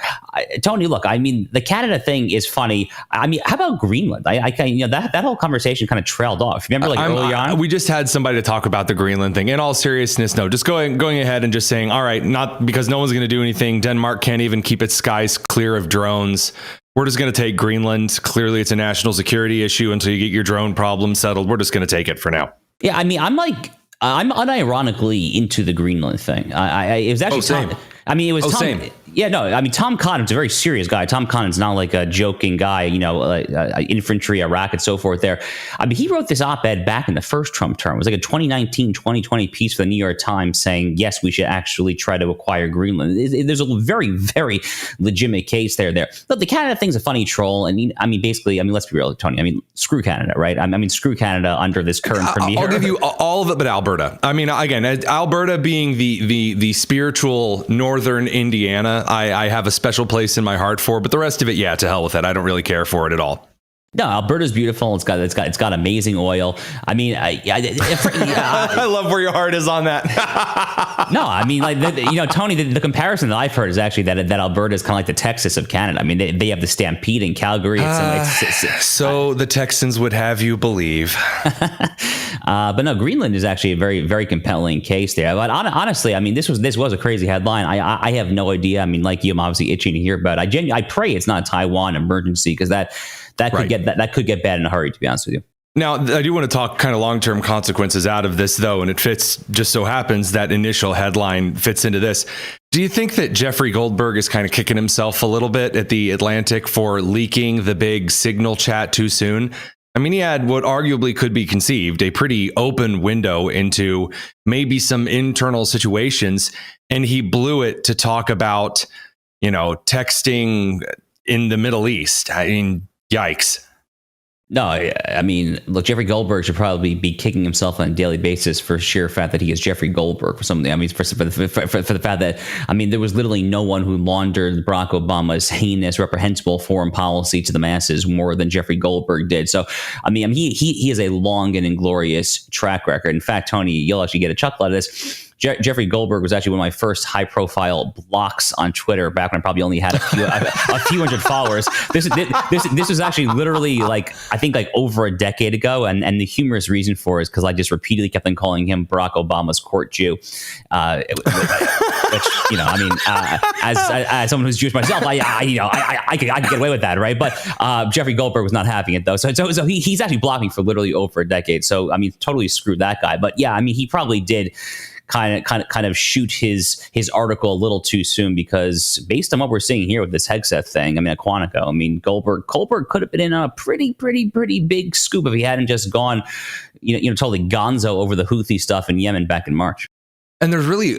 Tony, look, I mean, the Canada thing is funny. I mean, how about Greenland? That whole conversation kind of trailed off. Remember, like early on, we just had somebody to talk about the Greenland thing. In all seriousness, no, just going ahead and just saying, all right, not because no one's going to do anything. Denmark can't even keep its skies clear of drones. We're just going to take Greenland. Clearly, it's a national security issue until you get your drone problem settled. We're just going to take it for now. Yeah, I mean, I'm unironically into the Greenland thing. It was actually Tom. I mean, it was Tom. Same. Yeah, no, I mean, Tom Cotton's a very serious guy. Tom Cotton's not like a joking guy, infantry, Iraq, and so forth there. I mean, he wrote this op-ed back in the first Trump term. It was like a 2019, 2020 piece for the New York Times saying, yes, we should actually try to acquire Greenland. There's a very, very legitimate case there. But the Canada thing's a funny troll. And I mean, basically, let's be real, Tony. I mean, screw Canada, right? I mean, screw Canada under this current premier. I'll give you all of it but Alberta. I mean, again, Alberta being the spiritual northern Indiana, I have a special place in my heart for, but the rest of it, yeah, to hell with it. I don't really care for it at all. No, Alberta's beautiful. It's got amazing oil. I mean, I love where your heart is on that. No, I mean, like Tony, the comparison that I've heard is actually that Alberta is kind of like the Texas of Canada. I mean, they have the Stampede in Calgary. So the Texans would have you believe. But no, Greenland is actually a very, very compelling case there. But honestly, I mean, this was a crazy headline. I have no idea. I mean, like you, I'm obviously itching to hear about it. I pray it's not a Taiwan emergency, because that could get bad in a hurry, to be honest with you. Now, I do want to talk kind of long-term consequences out of this, though, and it fits, just so happens that initial headline fits into this. Do you think that Jeffrey Goldberg is kind of kicking himself a little bit at the Atlantic for leaking the big Signal chat too soon? I mean, he had what arguably could be conceived a pretty open window into maybe some internal situations, and he blew it to talk about, texting in the Middle East. I mean, yikes. No, I mean, look, Jeffrey Goldberg should probably be kicking himself on a daily basis for sheer fact that he is Jeffrey Goldberg for something. I mean, for the fact that, I mean, there was literally no one who laundered Barack Obama's heinous, reprehensible foreign policy to the masses more than Jeffrey Goldberg did. So, I mean, he has a long and inglorious track record. In fact, Tony, you'll actually get a chuckle out of this. Jeffrey Goldberg was actually one of my first high-profile blocks on Twitter back when I probably only had a few hundred followers. This was actually literally I think over a decade ago, and the humorous reason for it is because I just repeatedly kept on calling him Barack Obama's court Jew, which I mean, as someone who's Jewish myself, I could get away with that, right? But Jeffrey Goldberg was not having it though, so he's actually blocked me for literally over a decade. So I mean, totally screwed that guy. But yeah, I mean, he probably did kind of shoot his article a little too soon, because based on what we're seeing here with this Hegseth thing, I mean, at Quantico, I mean, Goldberg could have been in a pretty big scoop if he hadn't just gone, totally gonzo over the Houthi stuff in Yemen back in March. And there's really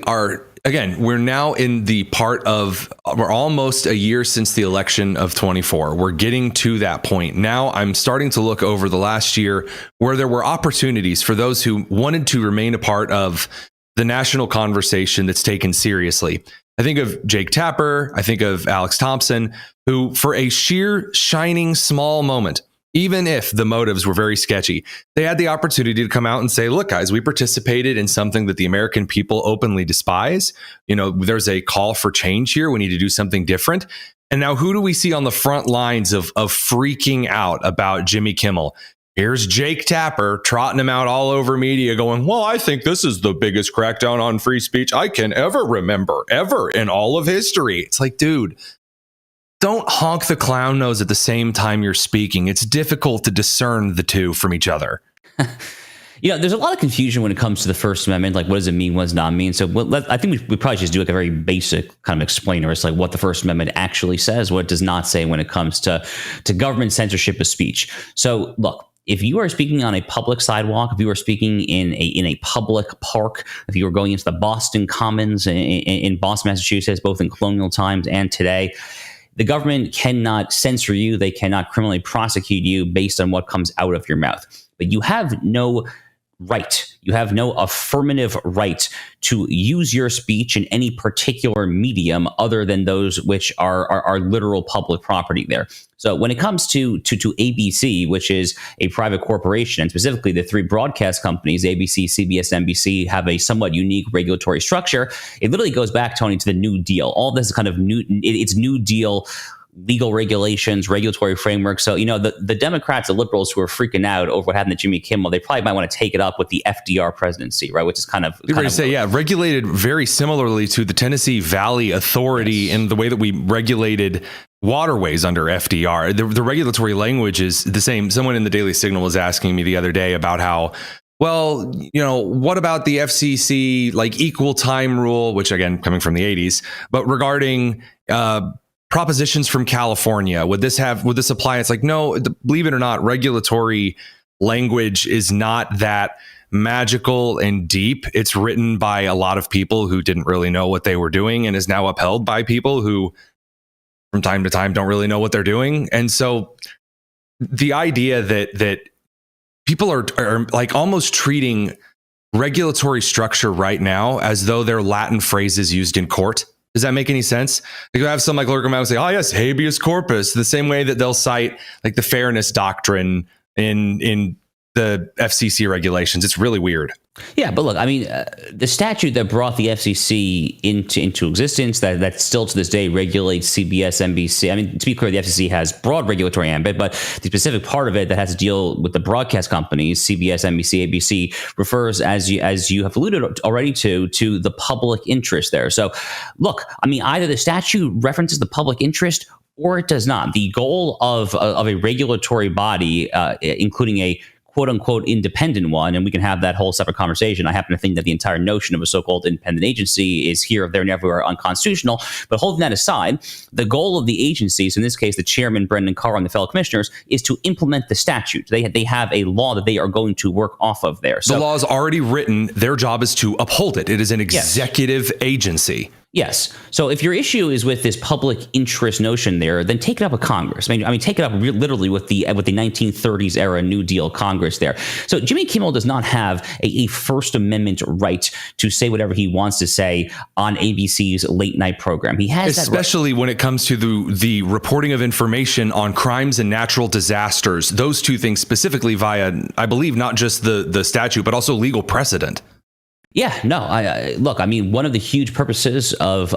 again, we're now in the part of, we're almost a year since the election of 24. We're getting to that point. Now I'm starting to look over the last year where there were opportunities for those who wanted to remain a part of the national conversation that's taken seriously. I think of Jake Tapper. I think of Alex Thompson, who for a sheer shining small moment even if the motives were very sketchy, they had the opportunity to come out and say, look, guys, we participated in something that the American people openly despise. There's a call for change here. We need to do something different. And now who do we see on the front lines of freaking out about Jimmy Kimmel? Here's Jake Tapper trotting him out all over media going, well, I think this is the biggest crackdown on free speech I can ever remember, ever in all of history. It's like, dude, don't honk the clown nose at the same time you're speaking. It's difficult to discern the two from each other. There's a lot of confusion when it comes to the First Amendment. Like, what does it mean? What does it not mean? So I think we probably just do like a very basic kind of explainer. It's like what the First Amendment actually says, what it does not say when it comes to government censorship of speech. So look, if you are speaking on a public sidewalk, if you are speaking in a public park, if you are going into the Boston Commons in Boston, Massachusetts, both in colonial times and today, the government cannot censor you. They cannot criminally prosecute you based on what comes out of your mouth. But you have no right. You have no affirmative right to use your speech in any particular medium other than those which are literal public property there. So when it comes to ABC, which is a private corporation, and specifically the three broadcast companies, ABC, CBS, NBC, have a somewhat unique regulatory structure. It literally goes back, Tony, to the New Deal. All this is kind of it's New Deal legal regulations, regulatory framework. So, the Democrats, the liberals who are freaking out over what happened to Jimmy Kimmel, they probably might want to take it up with the FDR presidency, right? Which is regulated very similarly to the Tennessee Valley Authority in the way that we regulated waterways under FDR. The regulatory language is the same. Someone in the Daily Signal was asking me the other day about how, well, what about the FCC, like equal time rule, which again, coming from the 80s, but regarding, propositions from California, would this apply? It's like, no, believe it or not, regulatory language is not that magical and deep. It's written by a lot of people who didn't really know what they were doing and is now upheld by people who from time to time don't really know what they're doing. And so the idea that people are like almost treating regulatory structure right now as though they're Latin phrases used in court. Does that make any sense? You have some like lawyer come out and say, oh yes, habeas corpus, the same way that they'll cite like the fairness doctrine in the FCC regulations. It's really weird. Yeah, but look, I mean, the statute that brought the FCC into existence, that still to this day regulates CBS, NBC. I mean, to be clear, the FCC has broad regulatory ambit, but the specific part of it that has to deal with the broadcast companies, CBS, NBC, ABC, refers, as you have alluded already to the public interest there. So, look, I mean, either the statute references the public interest or it does not. The goal of a regulatory body, including a quote unquote independent one, and we can have that whole separate conversation. I happen to think that the entire notion of a so-called independent agency is here, there, and everywhere unconstitutional. But holding that aside, the goal of the agencies, in this case, the chairman, Brendan Carr, and the fellow commissioners, is to implement the statute. They have a law that they are going to work off of there. So, the law is already written. Their job is to uphold it. It is an executive agency. Yes. So if your issue is with this public interest notion there, then take it up with Congress. I mean, take it up literally with the 1930s era New Deal Congress there. So Jimmy Kimmel does not have a First Amendment right to say whatever he wants to say on ABC's late night program. He has especially when it comes to the reporting of information on crimes and natural disasters. Those two things specifically via, I believe, not just the statute, but also legal precedent. Yeah, no, look, I mean, one of the huge purposes of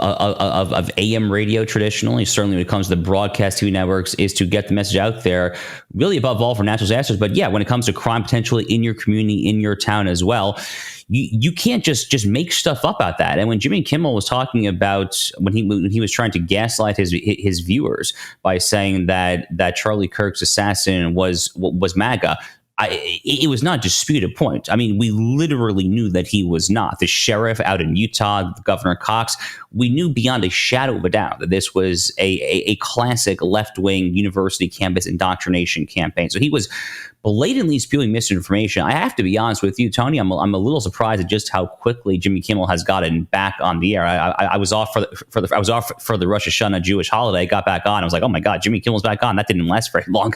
AM radio traditionally, certainly when it comes to the broadcast TV networks, is to get the message out there, really above all for natural disasters. But yeah, when it comes to crime potentially in your community, in your town as well, you can't just make stuff up about that. And when Jimmy Kimmel was talking about when he was trying to gaslight his viewers by saying that Charlie Kirk's assassin was MAGA, it was not a disputed point. I mean, we literally knew that he was not. The sheriff out in Utah, Governor Cox, we knew beyond a shadow of a doubt that this was a classic left-wing university campus indoctrination campaign. So he was blatantly spewing misinformation. I have to be honest with you, Tony. I'm a little surprised at just how quickly Jimmy Kimmel has gotten back on the air. I was off for the Rosh Hashanah Jewish holiday. Got back on. I was like, oh my God, Jimmy Kimmel's back on. That didn't last very long.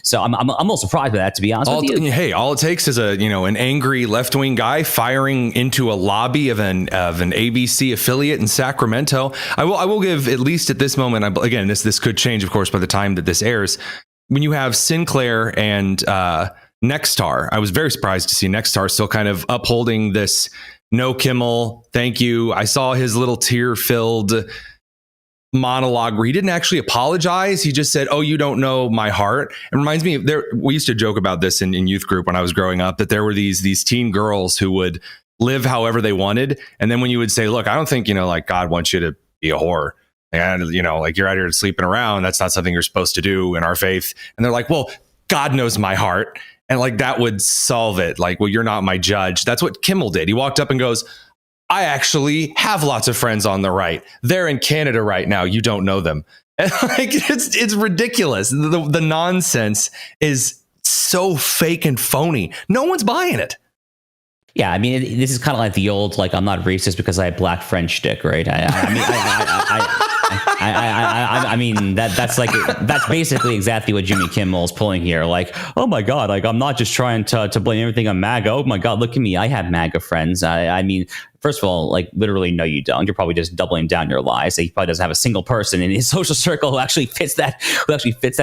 So I'm a little surprised by that, to be honest with you. Hey, all it takes is an angry left wing guy firing into a lobby of an ABC affiliate in Sacramento. I will give, at least at this moment, again, this could change, of course, by the time that this airs. when you have Sinclair and Nextar, I was very surprised to see Nextar still kind of upholding this no Kimmel, thank you. I saw his little tear-filled monologue where he didn't actually apologize. He just said, "Oh, you don't know my heart." It reminds me of we used to joke about this in youth group when I was growing up, that there were these teen girls who would live however they wanted. And then when you would say, "Look, I don't think, like God wants you to be a whore. And, like you're out here sleeping around. That's not something you're supposed to do in our faith." And they're like, "Well, God knows my heart." And like that would solve it. Like, "Well, you're not my judge." That's what Kimmel did. He walked up and goes, "I actually have lots of friends on the right. They're in Canada right now. You don't know them." And like it's ridiculous. The nonsense is so fake and phony. No one's buying it. Yeah, I mean, this is kind of like the old, like, I'm not racist because I have black French shtick, right? I mean, that's basically exactly what Jimmy Kimmel is pulling here. Like, oh my God, like I'm not just trying to blame everything on MAGA. Oh my God, look at me, I have MAGA friends. I mean, first of all, like literally, no, you don't. You're probably just doubling down your lies. He probably doesn't have a single person in his social circle who actually fits that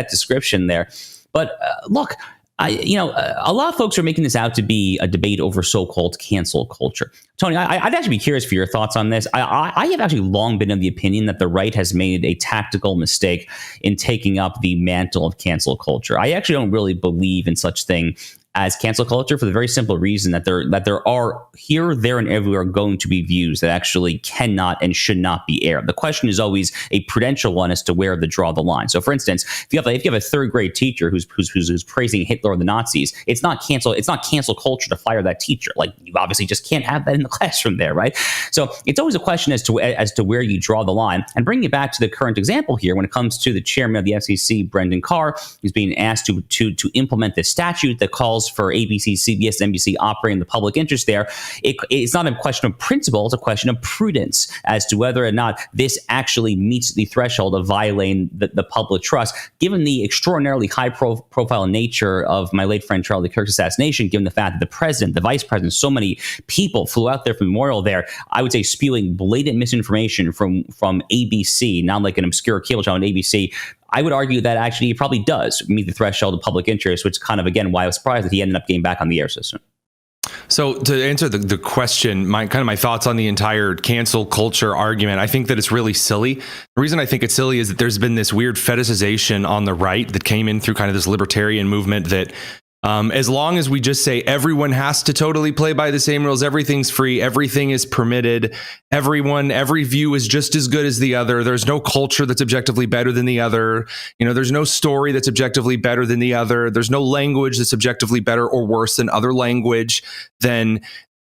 description there. But look. A lot of folks are making this out to be a debate over so-called cancel culture. Tony, I'd actually be curious for your thoughts on this. I have actually long been of the opinion that the right has made a tactical mistake in taking up the mantle of cancel culture. I actually don't really believe in such thing as cancel culture for the very simple reason that there are here, there, and everywhere going to be views that actually cannot and should not be aired. The question is always a prudential one as to where to draw the line. So, for instance, if you have a third grade teacher who's praising Hitler or the Nazis, it's not cancel culture to fire that teacher. Like, you obviously just can't have that in the classroom there, right? So it's always a question as to where you draw the line. And bringing it back to the current example here, when it comes to the chairman of the FCC, Brendan Carr, who's being asked to implement this statute that calls for ABC, CBS, and NBC operating in the public interest there, it's not a question of principle, it's a question of prudence as to whether or not this actually meets the threshold of violating the public trust. Given the extraordinarily high profile nature of my late friend Charlie Kirk's assassination, given the fact that the president, the vice president, so many people flew out there for the memorial there, I would say spewing blatant misinformation from ABC, not like an obscure cable channel on ABC, I would argue that actually it probably does meet the threshold of public interest, which is kind of, again, why I was surprised that he ended up getting back on the air system. So to answer the question, my thoughts on the entire cancel culture argument, I think that it's really silly. The reason I think it's silly is that there's been this weird fetishization on the right that came in through kind of this libertarian movement that as long as we just say everyone has to totally play by the same rules, everything's free, everything is permitted, every view is just as good as the other. There's no culture that's objectively better than the other. There's no story that's objectively better than the other. There's no language that's objectively better or worse than other language. Then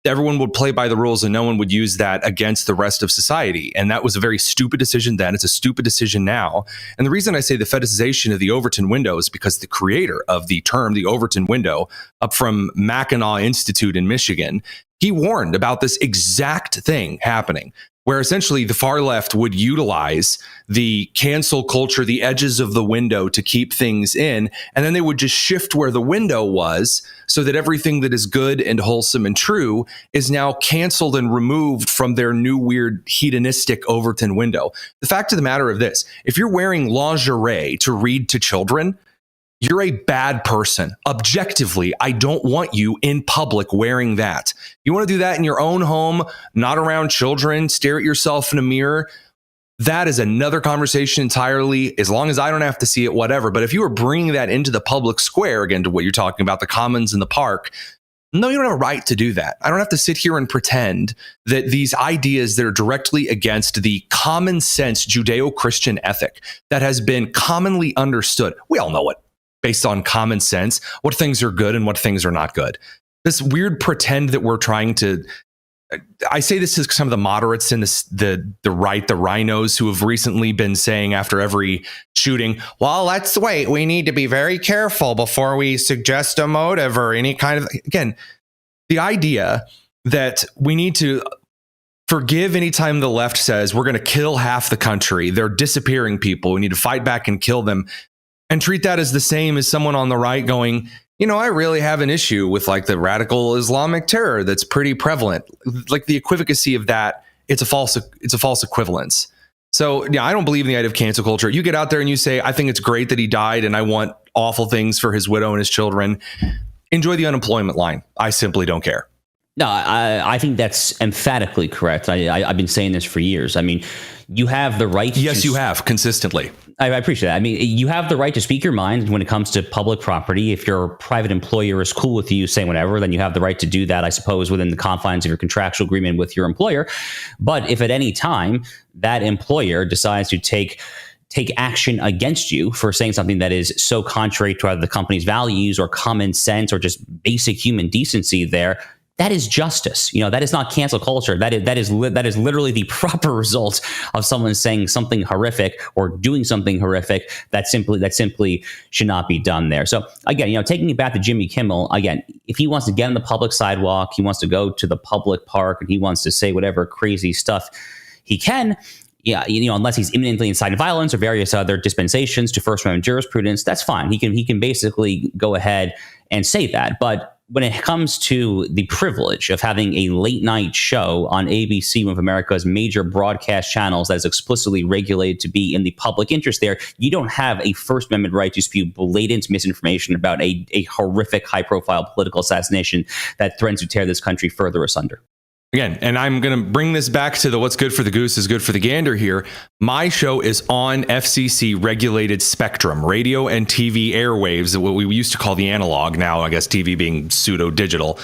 everyone would play by the rules and no one would use that against the rest of society. And that was a very stupid decision then. It's a stupid decision now. And the reason I say the fetishization of the Overton window is because the creator of the term, the Overton window, up from Mackinac Institute in Michigan, he warned about this exact thing happening, where essentially the far left would utilize the cancel culture, the edges of the window to keep things in. And then they would just shift where the window was so that everything that is good and wholesome and true is now canceled and removed from their new weird hedonistic Overton window. The fact of the matter of this, if you're wearing lingerie to read to children, you're a bad person. Objectively, I don't want you in public wearing that. You want to do that in your own home, not around children, stare at yourself in a mirror. That is another conversation entirely. As long as I don't have to see it, whatever. But if you are bringing that into the public square, again, to what you're talking about, the commons in the park, no, you don't have a right to do that. I don't have to sit here and pretend that these ideas that are directly against the common sense Judeo-Christian ethic that has been commonly understood. We all know it. Based on common sense, what things are good and what things are not good. This weird pretend that we're trying to, I say this to some of the moderates in the right, the rhinos who have recently been saying after every shooting, well, let's wait. We need to be very careful before we suggest a motive or any kind of, again, the idea that we need to forgive anytime the left says we're going to kill half the country. They're disappearing people. We need to fight back and kill them. And treat that as the same as someone on the right going, I really have an issue with like the radical Islamic terror that's pretty prevalent. Like the equivocacy of that, it's a false equivalence. So yeah, I don't believe in the idea of cancel culture. You get out there and you say, I think it's great that he died and I want awful things for his widow and his children. Enjoy the unemployment line. I simply don't care. No, I think that's emphatically correct. I've been saying this for years. I mean, you have the right. Yes, you have consistently. I appreciate that. I mean, you have the right to speak your mind when it comes to public property. If your private employer is cool with you saying whatever, then you have the right to do that, I suppose, within the confines of your contractual agreement with your employer. But if at any time that employer decides to take action against you for saying something that is so contrary to either the company's values or common sense or just basic human decency there, that is justice. That is not cancel culture. That is literally the proper result of someone saying something horrific or doing something horrific that simply should not be done there. So again, taking it back to Jimmy Kimmel, again, if he wants to get on the public sidewalk, he wants to go to the public park, and he wants to say whatever crazy stuff he can. Yeah, unless he's imminently inciting violence or various other dispensations to First Amendment jurisprudence, that's fine. He can basically go ahead and say that. But when it comes to the privilege of having a late night show on ABC, one of America's major broadcast channels that is explicitly regulated to be in the public interest there, you don't have a First Amendment right to spew blatant misinformation about a horrific, high-profile political assassination that threatens to tear this country further asunder. Again, and I'm going to bring this back to the what's good for the goose is good for the gander here. My show is on FCC regulated spectrum, radio and TV airwaves, what we used to call the analog, now I guess TV being pseudo digital.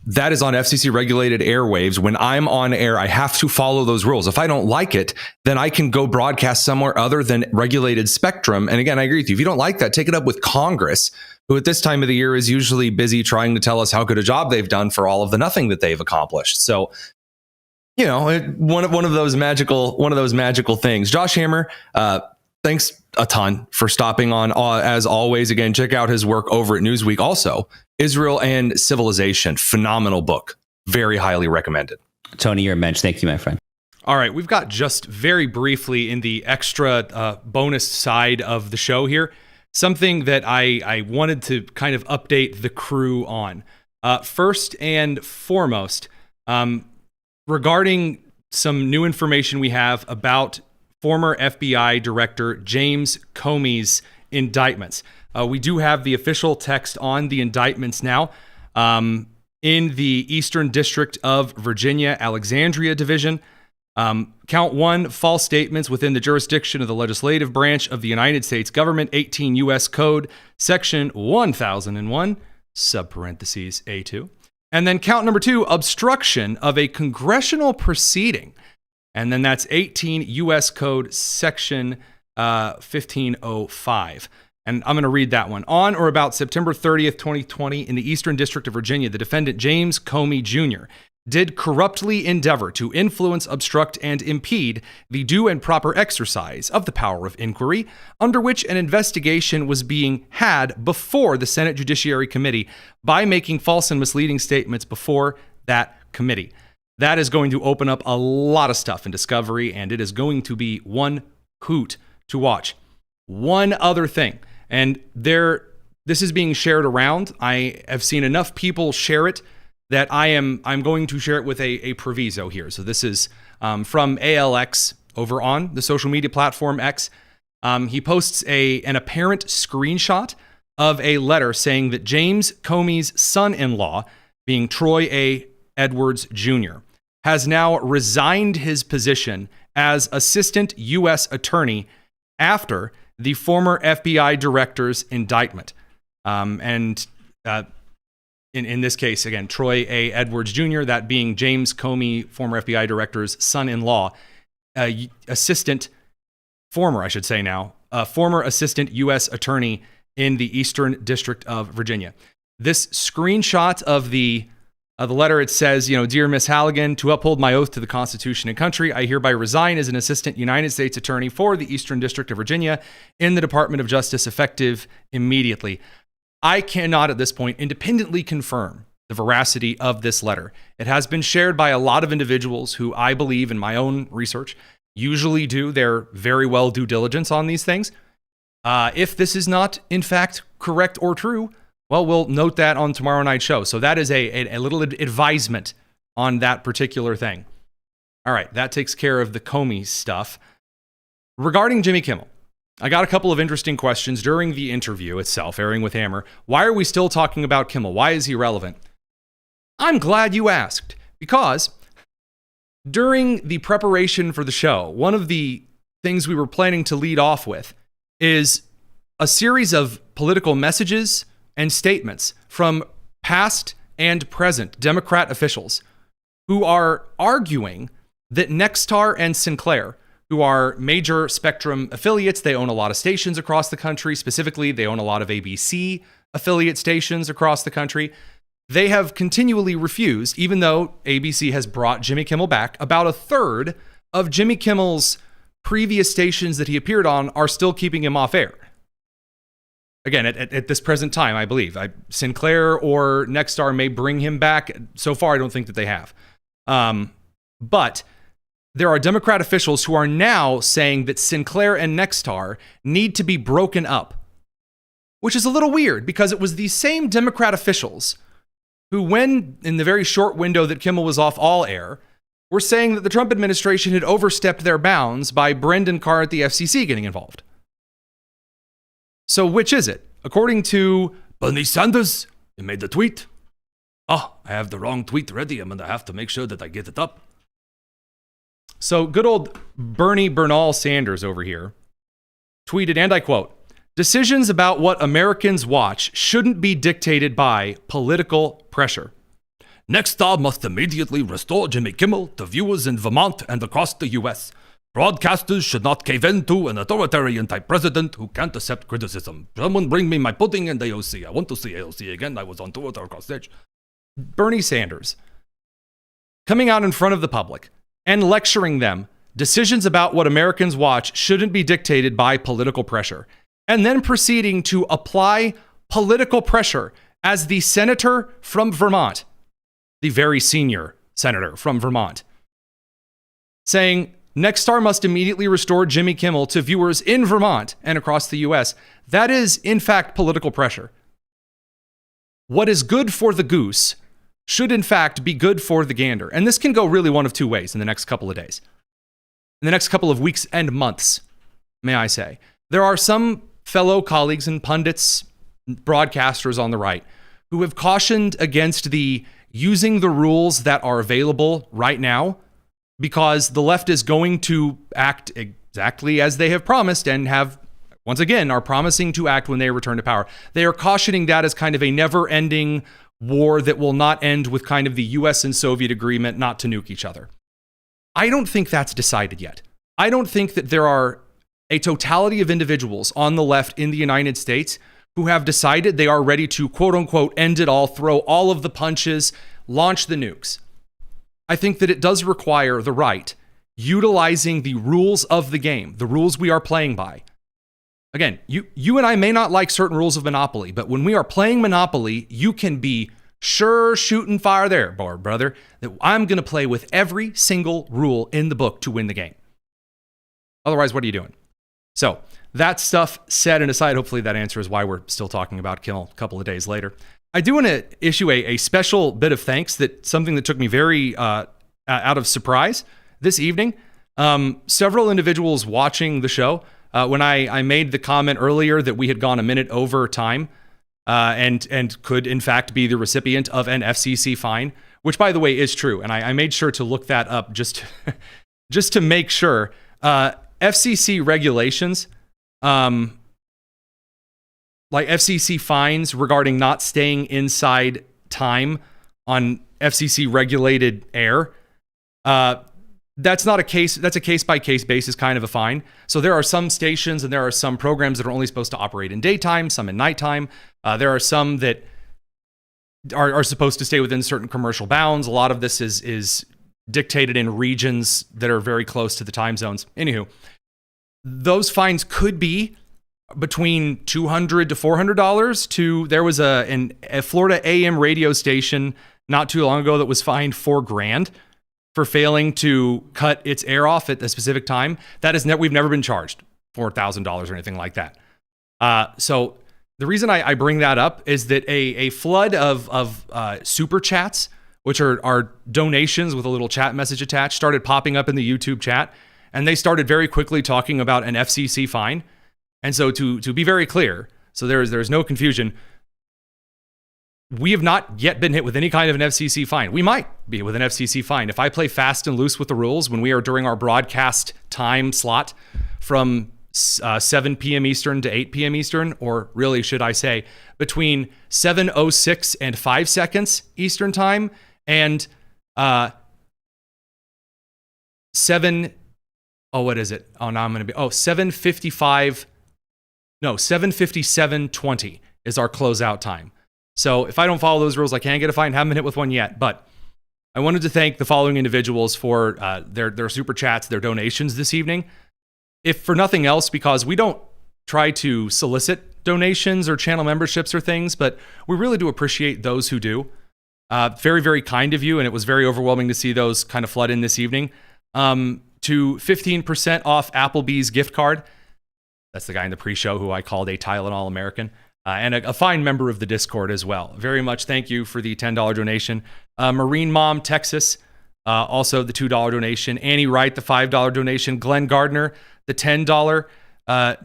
That is on FCC regulated airwaves. When I'm on air, I have to follow those rules. If I don't like it, then I can go broadcast somewhere other than regulated spectrum. And again, I agree with you. If you don't like that, take it up with Congress, who at this time of the year is usually busy trying to tell us how good a job they've done for all of the nothing that they've accomplished. So, one of those magical things. Josh Hammer, thanks a ton for stopping on. As always, again, check out his work over at Newsweek. Also, Israel and Civilization, phenomenal book. Very highly recommended. Tony, you're a mensch. Thank you, my friend. All right, we've got just very briefly in the extra bonus side of the show here, something that I wanted to kind of update the crew on. First and foremost, regarding some new information we have about former FBI Director James Comey's indictments. We do have the official text on the indictments now. In the Eastern District of Virginia, Alexandria Division, count 1, false statements within the jurisdiction of the legislative branch of the United States government, 18 U.S. Code, Section 1001, subparentheses A2. And then count number 2, obstruction of a congressional proceeding. And then that's 18 U.S. Code, Section 1505. And I'm going to read that one. On or about September 30th, 2020, in the Eastern District of Virginia, the defendant James Comey Jr. did corruptly endeavor to influence, obstruct, and impede the due and proper exercise of the power of inquiry, under which an investigation was being had before the Senate Judiciary Committee by making false and misleading statements before that committee. That is going to open up a lot of stuff in discovery, and it is going to be one hoot to watch. One other thing, and this is being shared around. I have seen enough people share it that I'm going to share it with a proviso here. So this is from ALX over on the social media platform X. He posts an apparent screenshot of a letter saying that James Comey's son-in-law, being Troy A. Edwards Jr., has now resigned his position as assistant U.S. attorney after the former FBI director's indictment. In this case, again, Troy A. Edwards Jr., that being James Comey, former FBI director's son-in-law, former assistant U.S. attorney in the Eastern District of Virginia. This screenshot of the letter, it says, Dear Miss Halligan, to uphold my oath to the Constitution and country, I hereby resign as an assistant United States attorney for the Eastern District of Virginia in the Department of Justice, effective immediately. I cannot at this point independently confirm the veracity of this letter. It has been shared by a lot of individuals who I believe in my own research usually do their very well due diligence on these things. If this is not in fact correct or true, well, we'll note that on tomorrow night's show. So that is a little advisement on that particular thing. All right, that takes care of the Comey stuff. Regarding Jimmy Kimmel, I got a couple of interesting questions during the interview itself, airing with Hammer. Why are we still talking about Kimmel? Why is he relevant? I'm glad you asked, because during the preparation for the show, one of the things we were planning to lead off with is a series of political messages and statements from past and present Democrat officials who are arguing that Nextar and Sinclair, who are major Spectrum affiliates, they own a lot of stations across the country. Specifically, they own a lot of ABC affiliate stations across the country. They have continually refused, even though ABC has brought Jimmy Kimmel back. About a third of Jimmy Kimmel's previous stations that he appeared on are still keeping him off air. Again, at this present time, I believe. Sinclair or Nextar may bring him back. So far, I don't think that they have. But there are Democrat officials who are now saying that Sinclair and Nextar need to be broken up, which is a little weird because it was these same Democrat officials who, when in the very short window that Kimmel was off all air, were saying that the Trump administration had overstepped their bounds by Brendan Carr at the FCC getting involved. So which is it? According to Bernie Sanders, he made the tweet. Oh, I have the wrong tweet ready. I'm going to have to make sure that I get it up. So good old Bernie Bernal Sanders over here tweeted, and I quote, "Decisions about what Americans watch shouldn't be dictated by political pressure. Nextar must immediately restore Jimmy Kimmel to viewers in Vermont and across the U.S. Broadcasters should not cave in to an authoritarian type president who can't accept criticism. Someone bring me my pudding and AOC. I want to see AOC again. I was on tour across stage." Bernie Sanders coming out in front of the public and lecturing them, decisions about what Americans watch shouldn't be dictated by political pressure, and then proceeding to apply political pressure as the senator from Vermont, the very senior senator from Vermont, saying Nextar must immediately restore Jimmy Kimmel to viewers in Vermont and across the U.S. That is, in fact, political pressure. What is good for the goose should, in fact, be good for the gander. And this can go really one of two ways in the next couple of days. In the next couple of weeks and months, may I say. There are some fellow colleagues and pundits, broadcasters on the right, who have cautioned against the using the rules that are available right now, because the left is going to act exactly as they have promised and have, once again, are promising to act when they return to power. They are cautioning that as kind of a never-ending war that will not end with kind of the US and Soviet agreement not to nuke each other. I don't think that's decided yet. I don't think that there are a totality of individuals on the left in the United States who have decided they are ready to, quote unquote, end it all, throw all of the punches, launch the nukes. I think that it does require the right utilizing the rules of the game, the rules we are playing by. Again, you and I may not like certain rules of Monopoly, but when we are playing Monopoly, you can be sure shooting fire there, brother, that I'm going to play with every single rule in the book to win the game. Otherwise, what are you doing? So that stuff said and aside, hopefully that answers why we're still talking about Kimmel a couple of days later. I do want to issue a special bit of thanks, that something that took me very out of surprise this evening. Several individuals watching the show, when I made the comment earlier that we had gone a minute over time and could in fact be the recipient of an FCC fine, which by the way is true. And I made sure to look that up just to make sure. FCC regulations, like FCC fines regarding not staying inside time on FCC regulated air, that's not a case. That's a case-by-case basis kind of a fine. So there are some stations and there are some programs that are only supposed to operate in daytime, some in nighttime. There are some that are supposed to stay within certain commercial bounds. A lot of this is dictated in regions that are very close to the time zones. Anywho, those fines could be between $200 to $400. There was a Florida AM radio station not too long ago that was fined $4,000 for failing to cut its air off at a specific time. That is we've never been charged $4,000 or anything like that. So the reason I bring that up is that a flood of super chats, which are donations with a little chat message attached, started popping up in the YouTube chat, and they started very quickly talking about an FCC fine. And so to be very clear, so there's no confusion, we have not yet been hit with any kind of an FCC fine. We might be with an FCC fine. If I play fast and loose with the rules when we are during our broadcast time slot from 7 p.m. Eastern to 8 p.m. Eastern, or really should I say between 7:06 and 5 seconds Eastern time and 7:57:20 is our closeout time. So if I don't follow those rules, I can't get a fine. Haven't been hit with one yet, but I wanted to thank the following individuals for their super chats, their donations this evening. If for nothing else, because we don't try to solicit donations or channel memberships or things, but we really do appreciate those who do. Very, very kind of you, and it was very overwhelming to see those kind of flood in this evening. To 15% off Applebee's gift card. That's the guy in the pre-show who I called a Tylenol American. And a fine member of the Discord as well. Very much thank you for the $10 donation. Marine Mom, Texas, also the $2 donation. Annie Wright, the $5 donation. Glenn Gardner, the $10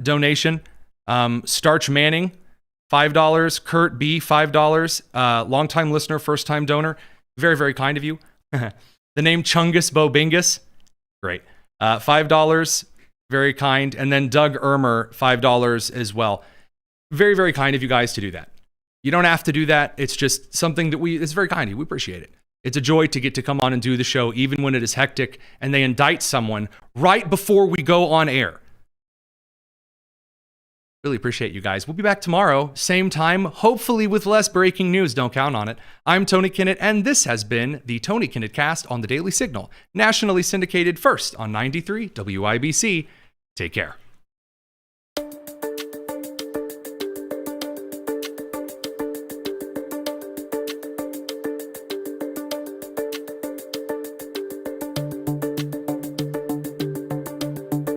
donation. Starch Manning, $5. Kurt B, $5. Longtime listener, first-time donor. Very, very kind of you. The name Chungus Bobingus, great. $5, very kind. And then Doug Ermer, $5 as well. Very, very kind of you guys to do that. You don't have to do that. It's just something that it's very kind of you. We appreciate it. It's a joy to get to come on and do the show, even when it is hectic and they indict someone right before we go on air. Really appreciate you guys. We'll be back tomorrow, same time, hopefully with less breaking news. Don't count on it. I'm Tony Kinnett, and this has been the Tony Kinnett Cast on the Daily Signal, nationally syndicated first on 93 WIBC. Take care.